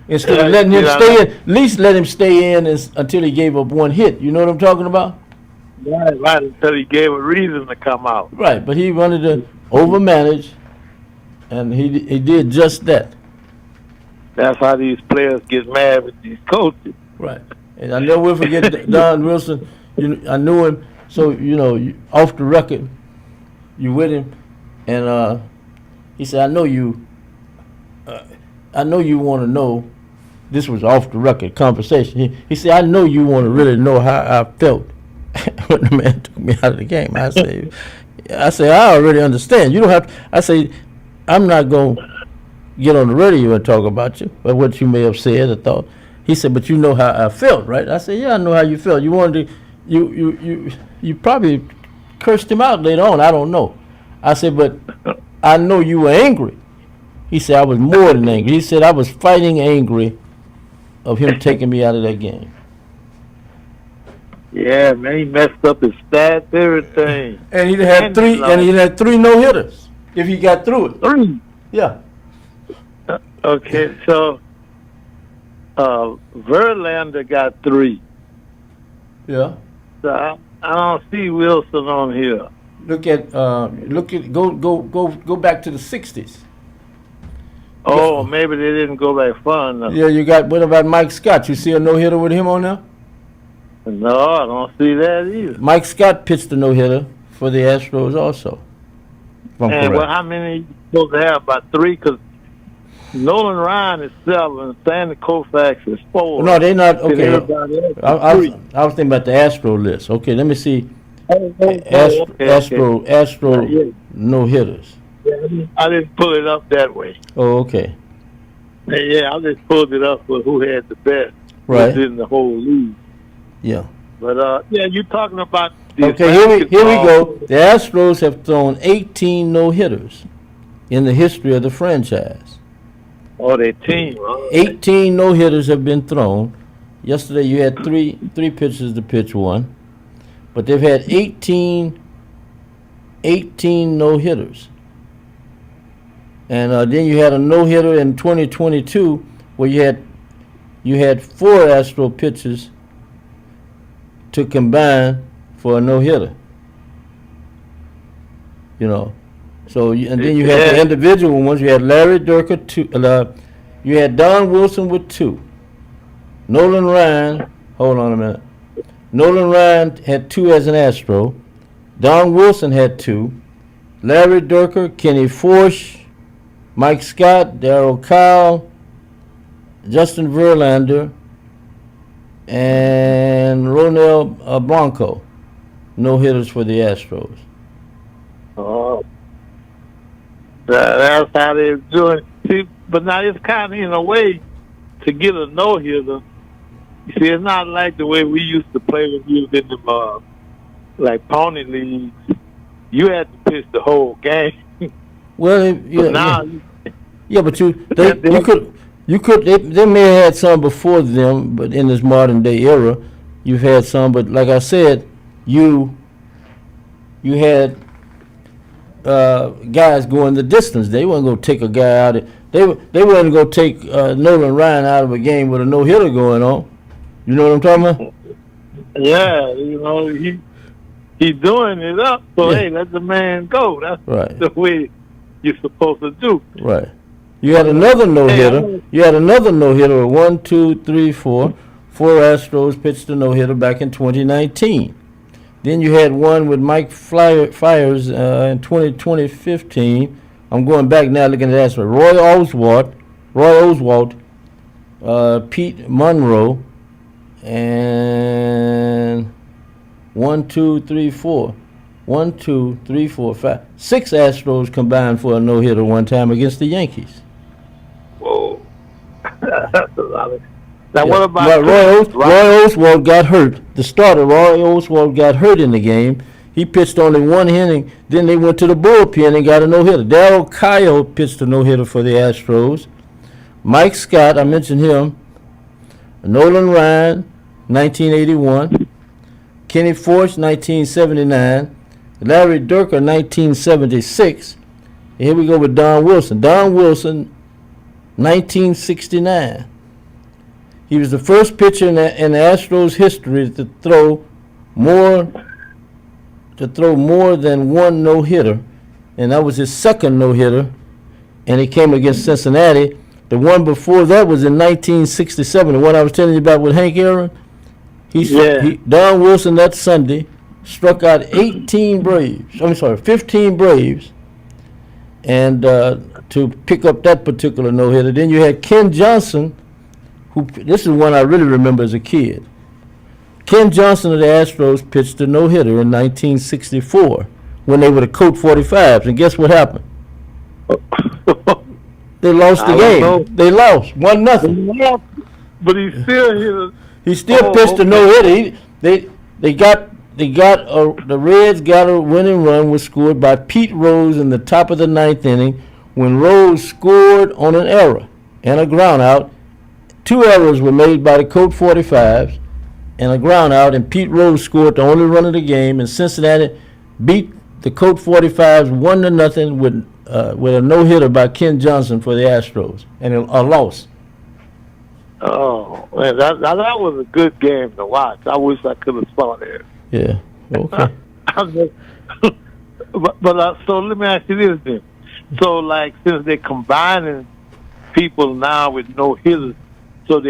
instead of letting him stay in. At least let him stay in until he gave up 1 hit. You know what I'm talking about? Right, until he gave a reason to come out. Right, but he wanted to overmanage, and he did just that. That's how these players get mad with these coaches. Right. And I never will forget Don Wilson. I knew him, so, off the record, you with him, and he said, I know you want to know, this was off the record conversation. He said, I know you want to really know how I felt when the man took me out of the game. I say, I already understand. You don't have to. I say, I'm not going to get on the radio and talk about you, or what you may have said or thought. He said, but you know how I felt, right? I said, yeah, I know how you felt. You wanted to, you probably cursed him out later on. I don't know. I said, but I know you were angry. He said, I was more than angry. He said, I was fighting angry of him taking me out of that game. Yeah, man, he messed up his stats, everything. And he had three no-hitters if he got through it. 3? Yeah. Okay, so Verlander got 3. Yeah. So I don't see Wilson on here. Go back to the 60s. Oh, maybe they didn't go back far enough. Yeah, you got, what about Mike Scott? You see a no-hitter with him on there? No, I don't see that either. Mike Scott pitched a no-hitter for the Astros also. If I'm And correct. well, how many you supposed to have? About 3? Because Nolan Ryan is 7, Sandy Koufax is 4. No, they're not. And Okay. everybody else is I 3. was thinking about the Astro list. Okay, let me see. Okay. Astro no-hitters. Yeah, I didn't pull it up that way. Oh, okay. Yeah, I just pulled it up for who had the best Right. in the whole league. Yeah. But yeah, you're talking about. The Okay, here we basketball. go. The Astros have thrown 18 no-hitters in the history of the franchise. Oh, their team. 18 no-hitters have been thrown. Yesterday you had three pitchers to pitch one. But they've had 18 no-hitters. And then you had a no-hitter in 2022 where you had 4 Astro pitchers to combine for a no-hitter. You know. So and then you had the individual ones. You had Larry Durker 2. You had Don Wilson with 2. Nolan Ryan. Hold on a minute. Nolan Ryan had 2 as an Astro. Don Wilson had 2. Larry Durker, Kenny Forsch, Mike Scott, Darryl Kyle, Justin Verlander, and Ronel Blanco. No hitters for the Astros. Oh, that's how they're doing. See, but now it's kind of in a way to get a no hitter. You see, it's not like the way we used to play when you was in the like pony leagues. You had to pitch the whole game. Well, but they may have had some before them, but in this modern day era, you've had some. But like I said, you had guys going the distance. They weren't going to take a guy out. They weren't going to take Nolan Ryan out of a game with a no hitter going on. You know what I'm talking about? Yeah, you know he's doing it up. So hey, let the man go. That's right. The way you're supposed to do. Right. You had another no-hitter. You had another no-hitter of 1, 2, 3, 4. 4 Astros pitched a no-hitter back in 2019. Then you had one with Mike Fiers in 2015. I'm going back now looking at that. Roy Oswalt, Pete Monroe, and 1, 2, 3, 4. 1, 2, 3, 4, 5. 6 Astros combined for a no-hitter one time against the Yankees. Whoa. That's a lot of... Now, what about... Roy Oswalt got hurt. The starter, Roy Oswalt, got hurt in the game. He pitched only 1 inning. Then they went to the bullpen and got a no-hitter. Darryl Kyle pitched a no-hitter for the Astros. Mike Scott, I mentioned him. Nolan Ryan, 1981. Kenny Forsch, 1979. Larry Durker, 1976. And here we go with Don Wilson. Don Wilson, 1969. He was the first pitcher in the Astros history to throw more than 1 no-hitter, and that was his second no-hitter, and he came against Cincinnati. The one before that was in 1967, the one I was telling you about with Hank Aaron. Don Wilson that Sunday struck out 15 Braves, and to pick up that particular no-hitter. Then you had Ken Johnson, this is one I really remember as a kid. Ken Johnson of the Astros pitched a no-hitter in 1964 when they were the Colt 45s, and guess what happened? They lost the game. They lost 1-0. but he's still here. He still pitched a no-hitter. They got the Reds got a winning run was scored by Pete Rose in the top of the ninth inning when Rose scored on an error and a ground out. 2 errors were made by the Colt 45s and a ground out, and Pete Rose scored the only run of the game, and Cincinnati beat the Colt 45s 1-0 with a no-hitter by Ken Johnson for the Astros, and a loss. Oh, man, that was a good game to watch. I wish I could have saw that. Yeah, okay. So let me ask you this then. So, like, since they're combining people now with no-hitters, so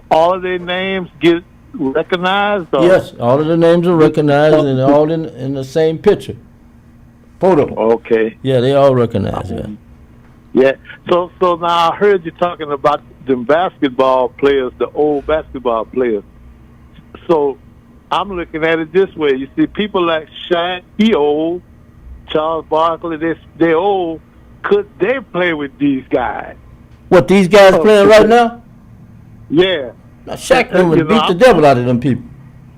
all of their names get recognized? Or? Yes, all of the names are recognized and they're all in the same picture. Photo. Okay. Yeah, they all recognized, yeah. Yeah. So now I heard you talking about the basketball players, the old basketball players. So I'm looking at it this way. You see, people like Shaq, he old. Charles Barkley, they old. Could they play with these guys? What, these guys playing right now? Yeah. Now, Shaq would beat the devil out of them people.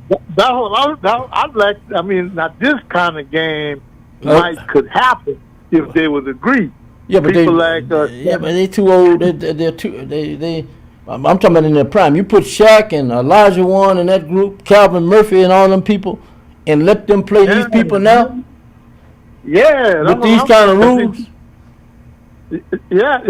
I'd like, I mean, now this kind of game could happen if they would agree. Yeah, but people they too old. They're too. I'm talking about in their prime. You put Shaq and Elijah Wan in that group, Calvin Murphy and all them people, and let them play these people now. Yeah, with these kind of rules. Yeah,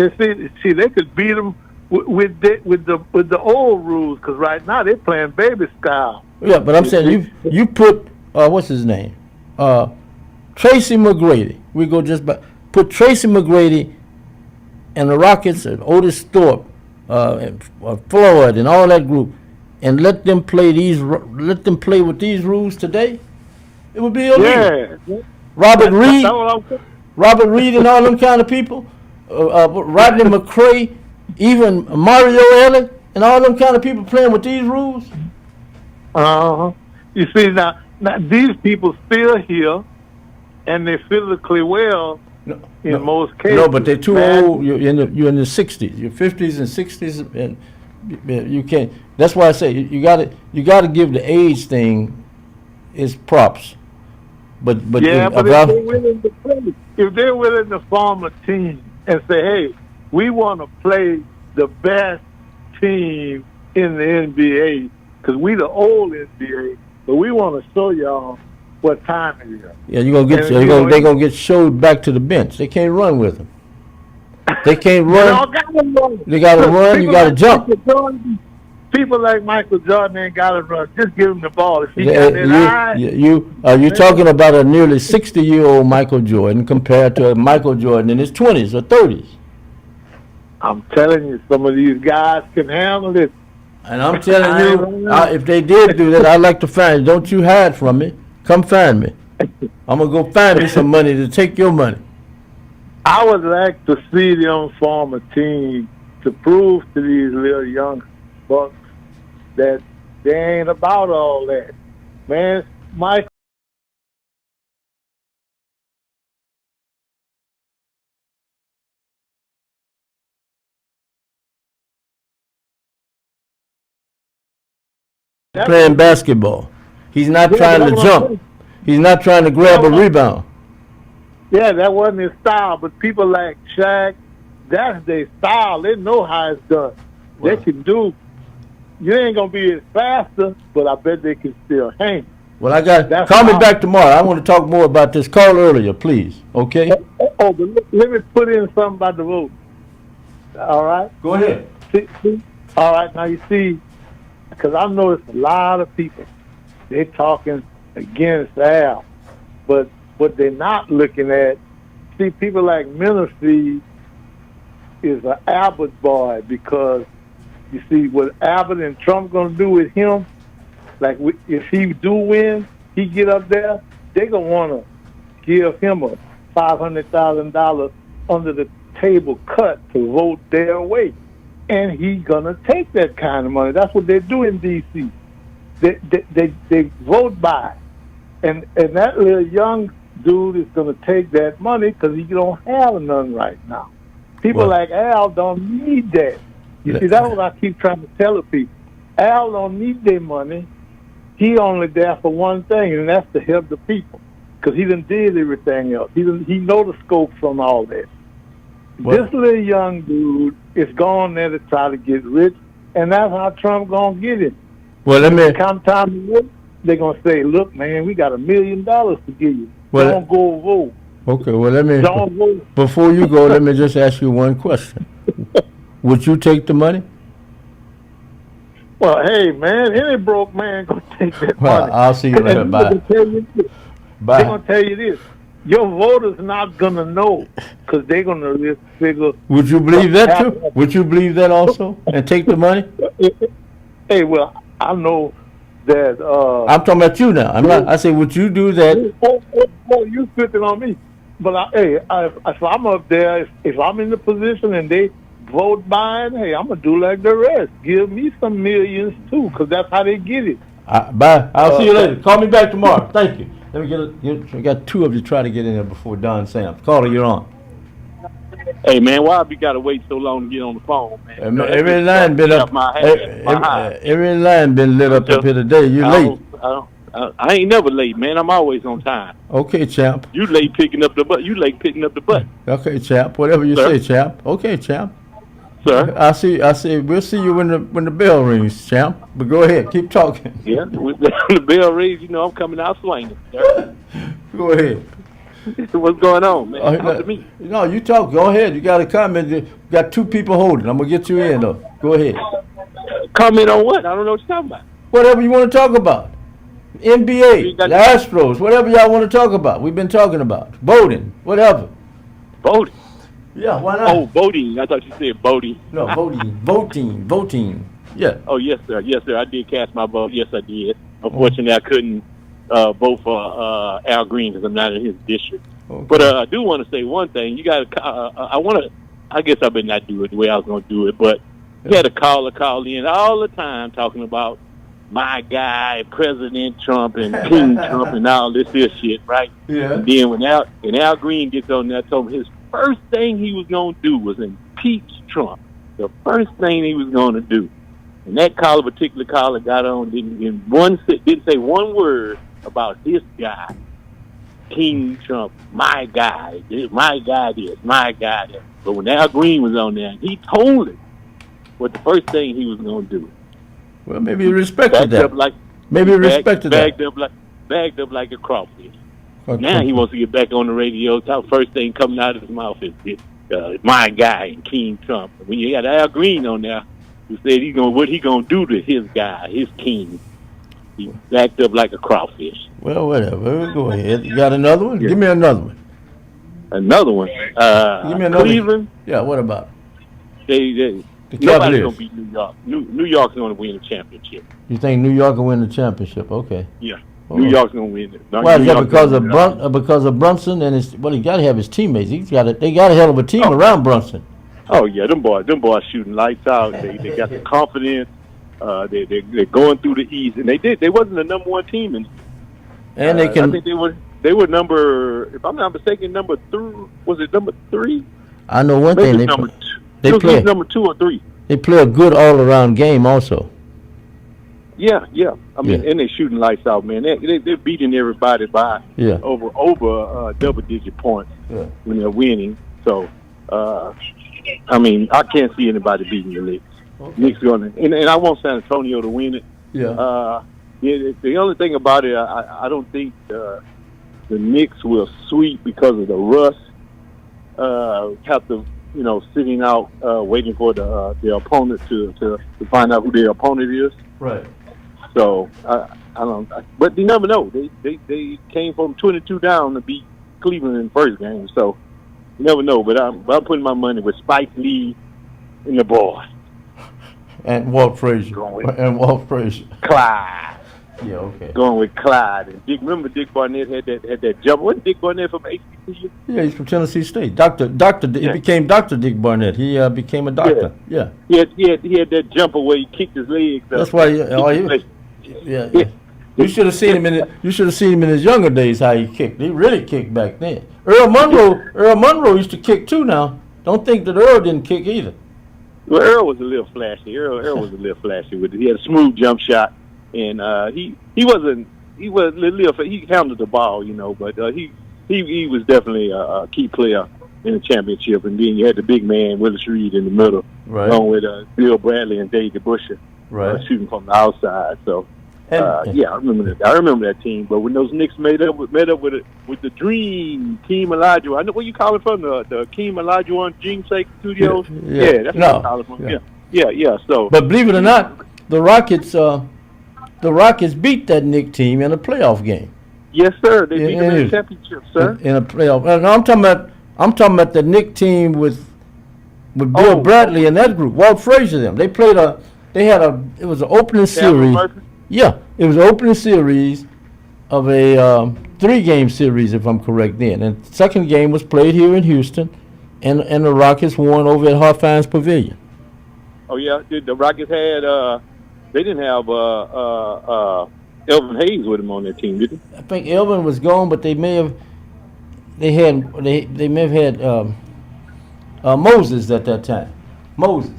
see, they could beat them with the old rules, because right now they're playing baby style. Yeah, but I'm saying you put what's his name, Tracy McGrady. We go just by. Put Tracy McGrady and the Rockets and Otis Thorpe and Floyd and all that group, and let them play with these rules today. It would be illegal. Yeah. Robert Reed and all them kind of people, Rodney McCray, even Mario Elliott and all them kind of people playing with these rules. You see now these people still here, and they physically well. In most cases. No, but they're too old. You're in the 60s, your 50s and 60s, and you can't. That's why I say you got to give the age thing its props. But yeah, but if they're willing to form a team and say, hey, we want to play the best team in the NBA because we the old NBA, but we want to show y'all what time it is. Yeah, they're gonna get showed back to the bench. They can't run with them. They can't run. They gotta run. You gotta jump. People like Michael Jordan ain't gotta run. Just give him the ball. If he got that you talking about a nearly 60-year-old Michael Jordan compared to a Michael Jordan in his 20s or 30s. I'm telling you, some of these guys can handle it. And I'm telling you, if they did do that, I'd like to find you. Don't you hide from me. Come find me. I'm going to go find me some money to take your money. I would like to see them form a team to prove to these little young bucks that they ain't about all that. Man, Mike. Playing basketball. He's not trying to jump. He's not trying to grab a rebound. Yeah, that wasn't his style. But people like Shaq, that's their style. They know how it's done. They can do. You ain't gonna be as faster, but I bet they can still hang. Well, call me back tomorrow. I want to talk more about this. Call earlier, please. Okay? But let me put in something about the vote. All right? Go ahead. See? All right, now you see, because I know it's a lot of people. They're talking against Al. But what they're not looking at, see, people like Menifee is an Abbott boy, because you see what Abbott and Trump going to do with him, like if he do win, he get up there, they going to want to give him a $500,000 under the table cut to vote their way. And he's going to take that kind of money. That's what they do in D.C. They vote by. And that little young dude is going to take that money because he don't have none right now. People like Al don't need that. You see, that's what I keep trying to tell the people. Al don't need their money. He only there for one thing, and that's to help the people. Because he done did everything else. He know the scope from all that. This little young dude is going there to try to get rich, and that's how Trump gonna get it. Well, let me. Come time to vote, they're gonna say, "Look, man, we got $1 million to give you. Well, Don't go vote." Okay, well, let me. Don't vote. Before you go, let me just ask you one question. Would you take the money? Well, hey, man, any broke man gonna take that Well, money. I'll see you later. And Bye. Bye. They're gonna tell you this. Your voters not gonna know because they're gonna just figure. Would you believe that too? Would you believe that also and take the money? Hey, well, I know that. I'm talking about you now. I'm not. I say, would you do that? Oh, you spitting on me. But if I'm up there, if I'm in the position and they vote Biden, hey, I'm gonna do like the rest. Give me some millions too, because that's how they get it. Bye. I'll see you later. Call me back tomorrow. Thank you. Let me we got two of you trying to get in there before Don Sam. Caller, you're on. Hey man, why have you got to wait so long to get on the phone, man? Every line been up. Every line been lit up here today. You late? I ain't never late, man. I'm always on time. Okay, champ. You late picking up the butt. You late picking up the butt. Okay, champ. Whatever you say, champ. Okay, champ. Sir. I see. We'll see you when the bell rings, champ. But go ahead, keep talking. Yeah, when the bell rings, you know I'm coming out swinging. Go ahead. What's going on, man? Talk to me. No, you talk. Go ahead. You got a comment. You got two people holding. I'm gonna get you in though. Go ahead. Comment on what? I don't know what you're talking about. Whatever you want to talk about. NBA, the Astros, whatever y'all want to talk about. We've been talking about voting, whatever. Voting. Yeah, why not? Oh, voting. I thought you said voting. No, voting. Yeah. Oh, yes, sir. Yes, sir. I did cast my vote. Yes, I did. Unfortunately, I couldn't vote for Al Green because I'm not in his district. Okay. But I do want to say one thing. You got to. I guess I better not do it the way I was going to do it. But you had to call in all the time talking about my guy, President Trump and King Trump and all this shit, right? Yeah. And then when Al Green gets on there, I told him his first thing he was going to do was impeach Trump. The first thing he was going to do. And that particular caller got on, didn't say one word about this guy, King Trump, my guy this, my guy that. But when Al Green was on there, he told him what the first thing he was going to do. Well, maybe he respected that. Bagged up like a crawfish. Okay. Now he wants to get back on the radio. First thing coming out of his mouth is my guy and King Trump. When you got Al Green on there, who said what he gonna do to his guy, his king, he backed up like a crawfish. Well, whatever. Go ahead. You got another one? Yeah. Give me another one. Another one. Give me another. Cleveland. Yeah. What about? Nobody's gonna beat New York. New York's gonna win the championship. You think New York will win the championship? Okay. Yeah. New York's gonna win it. Why is that? Because of Brunson and he got to have his teammates. They got a hell of a team around Brunson. Oh yeah, them boys shooting lights out. They got the confidence. They're going through the East, and they wasn't the number one team in. And they can. I think they were number. If I'm not mistaken, number 3. Was it number 3? I know one thing. They play number 2 or 3. They play a good all-around game, also. Yeah. I mean, and they shooting lights out, man. They're beating everybody by over double-digit points when they're winning. So, I mean, I can't see anybody beating the Knicks. Okay. Knicks gonna, and I want San Antonio to win it. Yeah. The only thing about it, I don't think the Knicks will sweep because of the rust. Have to, sitting out, waiting for the opponent to find out who their opponent is. Right. So I don't. But you never know. They came from 22 down to beat Cleveland in the first game. So you never know. But I'm putting my money with Spike Lee and the boy. And Walt Frazier. Clyde. Yeah, okay. Going with Clyde. And remember Dick Barnett had that jump. Wasn't Dick Barnett from HBCU? Yeah, he's from Tennessee State. He became Dr. Dick Barnett. He became a doctor. Yeah. He had that jumper where he kicked his legs up. That's why yeah. You should have seen him in his younger days how he kicked. He really kicked back then. Earl Monroe used to kick too now. Don't think that Earl didn't kick either. Well, Earl was a little flashy. Earl was a little flashy with it. He had a smooth jump shot, and he was a little. He handled the ball, you know, but he was definitely a key player in the championship. And then you had the big man Willis Reed in the middle, Right. along with Bill Bradley and Dave DeBuscher, Right. shooting from the outside. So. Yeah, I remember that team. But when those Knicks made up with the Dream Team Elijah, I know where you calling from, the Team Elijah Dream Shake Studios. Yeah, that's where you calling from. Yeah. So, but believe it or not, the Rockets beat that Knicks team in a playoff game. Yes, sir. They beat them in the championship, sir. In a playoff. No, I'm talking about the Knicks team with Bill Bradley and that group. Walt Frazier them. It was an opening series. Yeah, it was an opening series of a 3-game series, if I'm correct then. And the second game was played here in Houston, and the Rockets won over at Hart-Fines Pavilion. Oh, yeah. The Rockets had, they didn't have Elvin Hayes with them on their team, did they? I think Elvin was gone, but they may have had Moses at that time. Moses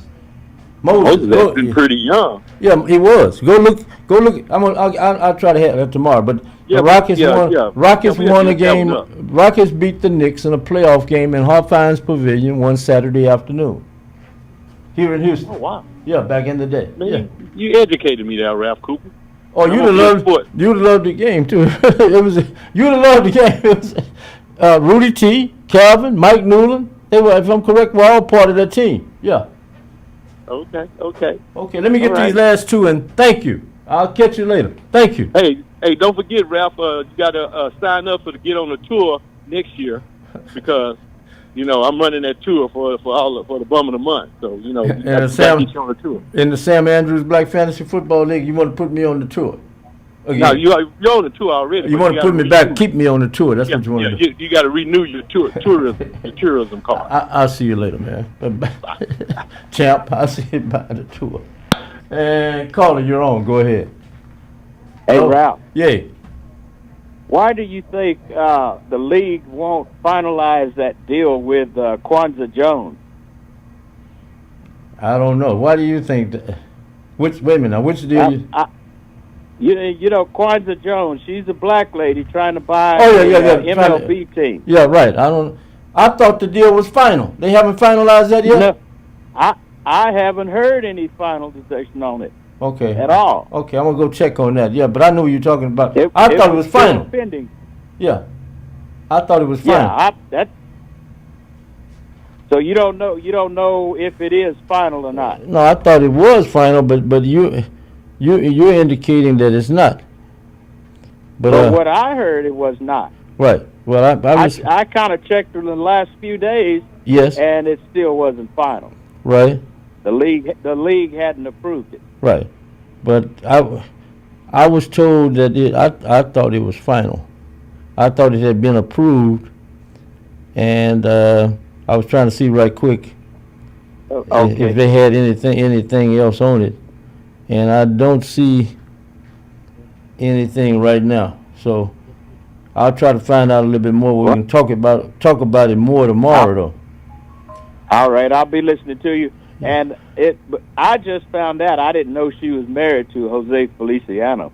has been pretty young. Yeah, he was. Go look. I'll try to have that tomorrow. But the Rockets won. Rockets won a game. Rockets beat the Knicks in a playoff game in Hart-Fines Pavilion one Saturday afternoon. Here in Houston. Oh wow. Yeah, back in the day. Man, you educated me there, Ralph Cooper. Oh, you'd have loved the game too. You'd have loved the game. It was Rudy T, Calvin, Mike Newland. They were, if I'm correct, were all part of that team. Yeah. Okay. Let me get these last two, and thank you. I'll catch you later. Thank you. Hey, don't forget, Ralph. You got to sign up to get on the tour next year, because I'm running that tour for the bum of the month. So you got to get you on the tour. In the Sam Andrews Black Fantasy Football League, you want to put me on the tour? Again. No, you're on the tour already. You want to put me back, keep me on the tour. That's what you want to do. You got to renew your tourism card. I'll see you later, man. Champ, I'll see you by the tour. And caller, you're on. Go ahead. Hey, Ralph. Yeah. Why do you think the league won't finalize that deal with Kwanzaa Jones? I don't know. Why do you think that? Wait a minute. Now, which deal? You know Kwanzaa Jones. She's a black lady trying to buy MLB team. Yeah, right. I thought the deal was final. They haven't finalized that yet. No, I haven't heard any final decision on it. Okay. At all. Okay, I'm gonna go check on that. Yeah, but I knew what you're talking about. I thought it was final. Pending. Yeah, I thought it was final. Yeah, So you don't know if it is final or not. No, I thought it was final, but you're indicating that it's not. But what I heard, it was not. Right. Well, I kind of checked in the last few days. Yes. And it still wasn't final. Right. The league hadn't approved it. Right. But I was told that I thought it was final. I thought it had been approved, and I was trying to see right quick if they had anything else on it, and I don't see anything right now. So I'll try to find out a little bit more. We can talk about it more tomorrow, though. All right, I'll be listening to you. And I just found out I didn't know she was married to Jose Feliciano.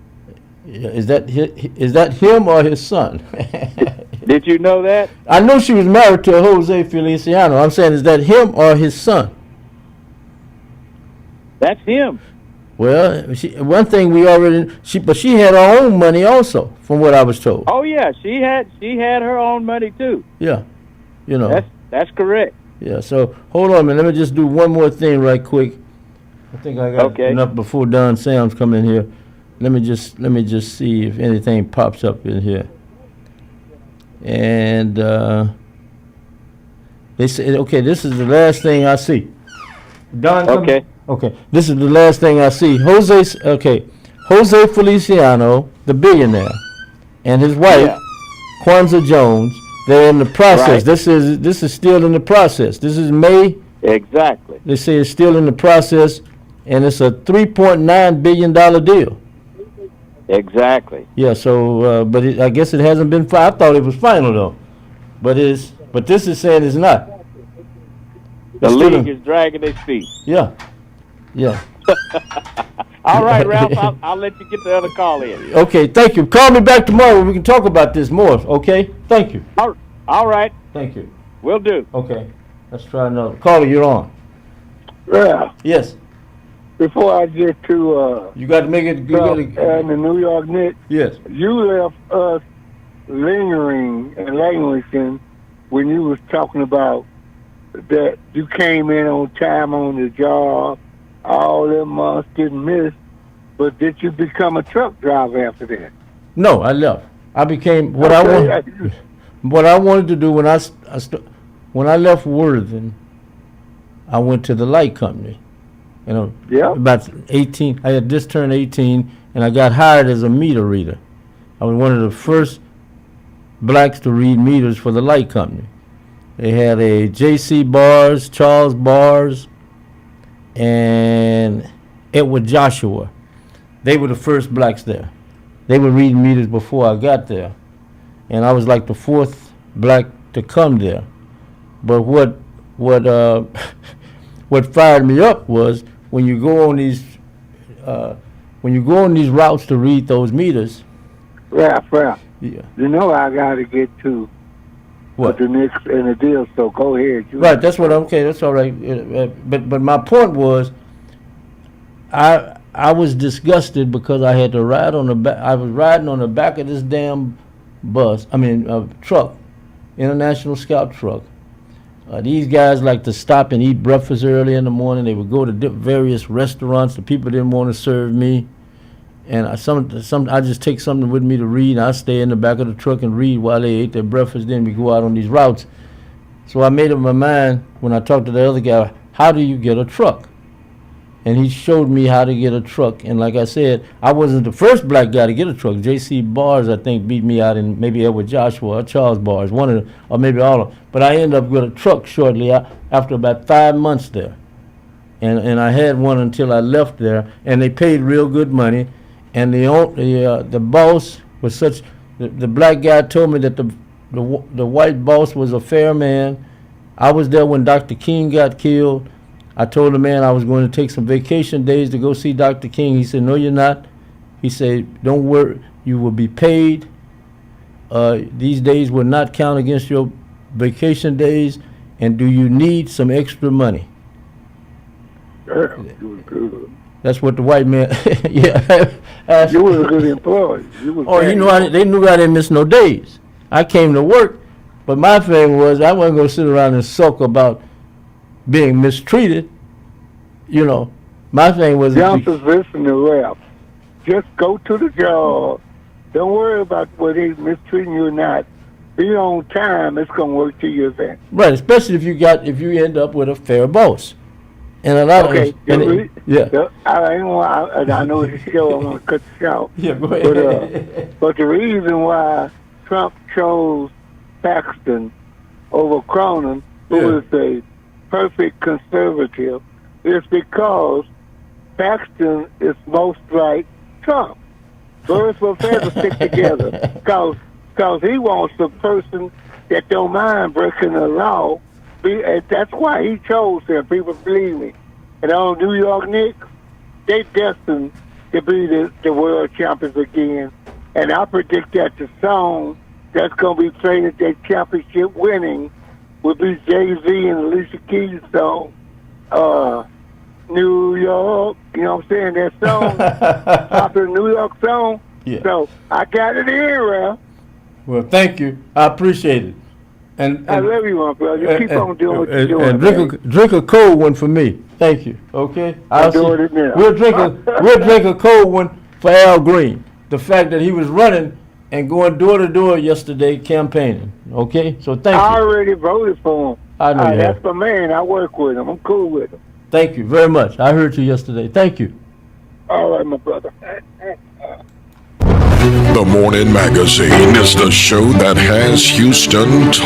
Yeah, is that him or his son? Did you know that? I know she was married to Jose Feliciano. I'm saying, is that him or his son? That's him. Well, one thing but she had her own money also, from what I was told. Oh yeah, she had her own money too. Yeah, that's correct. Yeah. So hold on a minute. Let me just do one more thing right quick. I think I got enough before Don Sam's come in here. Let me just see if anything pops up in here. And they say, okay, this is the last thing I see. Don, okay, this is the last thing I see. Jose Feliciano, the billionaire, and his wife, Kwanzaa Jones. They're in the process. Right. This is still in the process. This is May. Exactly. They say it's still in the process, and it's a $3.9 billion deal. Exactly. Yeah. So, but I guess it hasn't been. I thought it was final though, but this is saying it's not. The league is dragging their feet. Yeah. Yeah. All right, Ralph, I'll let you get the other call in. Okay, thank you. Call me back tomorrow. We can talk about this more, okay? Thank you. All right. Thank you. Will do. Okay. Let's try another. Caller, you're on. Ralph, Yes. before I get to You got to make it. and the New York Knicks, Yes. you left us lingering and languishing when you was talking about that you came in on time on the job, all them months didn't miss, but did you become a truck driver after that? No, I left. I became what what I wanted to do when when I left Worthing. I went to the light company. You know, about 18. I had just turned 18, and I got hired as a meter reader. I was one of the first blacks to read meters for the light company. They had a J.C. Bars, Charles Bars, and Edward Joshua. They were the first blacks there. They were reading meters before I got there, and I was like the fourth black to come there. But what fired me up was when you go on these routes to read those meters. Ralph, yeah. You know I got to get to what the Knicks and the deal, so go ahead. Right, that's what I'm okay. That's all right. But my point was, I was disgusted because I had to ride on the back. I was riding on the back of this damn truck, International Scout truck. These guys like to stop and eat breakfast early in the morning. They would go to various restaurants. The people didn't want to serve me, and I just take something with me to read. I stay in the back of the truck and read while they ate their breakfast. Then we go out on these routes. So I made up my mind when I talked to the other guy, how do you get a truck? And he showed me how to get a truck. And like I said, I wasn't the first black guy to get a truck. J.C. Bars, I think, beat me out, and maybe Edward Joshua or Charles Bars, one of them, or maybe all of them. But I ended up with a truck shortly after about 5 months there. And I had one until I left there, and they paid real good money. And the boss was the black guy told me that the white boss was a fair man. I was there when Dr. King got killed. I told the man I was going to take some vacation days to go see Dr. King. He said, no, you're not. He said, don't worry, you will be paid. These days will not count against your vacation days. And do you need some extra money? Yeah, you was good. That's what the white man, yeah. You was a good employee. They knew I didn't miss no days. I came to work, but my thing was I wasn't going to sit around and sulk about being mistreated. You know, my thing was... Youngsters, listen to Ralph. Just go to the job. Don't worry about whether he's mistreating you or not. Be on time. It's going to work to your advantage. Right, especially if you end up with a fair boss. And a lot of... I know it's a show. I'm going to cut the show. Yeah, go ahead. But the reason why Trump chose Paxton over Cronin, who is a perfect conservative, is because Paxton is most like Trump. Birds of a feather stick together, because he wants a person that don't mind breaking the law. And that's why he chose him. People believe me. And on New York Knicks, they destined to be the world champions again. And I predict that the song that's going to be played at that championship winning will be Jay-Z and Alicia Keys' song, New York. You know what I'm saying? That song, popular New York song. Yeah. So I got it in, Ralph. Well, thank you. I appreciate it. And I love you, my brother. You keep on doing what you're doing. And drink a cold one for me. Thank you. Okay? I'm doing it now. We'll drink a cold one for Al Green. The fact that he was running and going door to door yesterday campaigning. Okay? So thank you. I already voted for him. I know you have. That's my man. I work with him. I'm cool with him. Thank you very much. I heard you yesterday. Thank you. All right, my brother. The Morning Magazine is the show that has Houston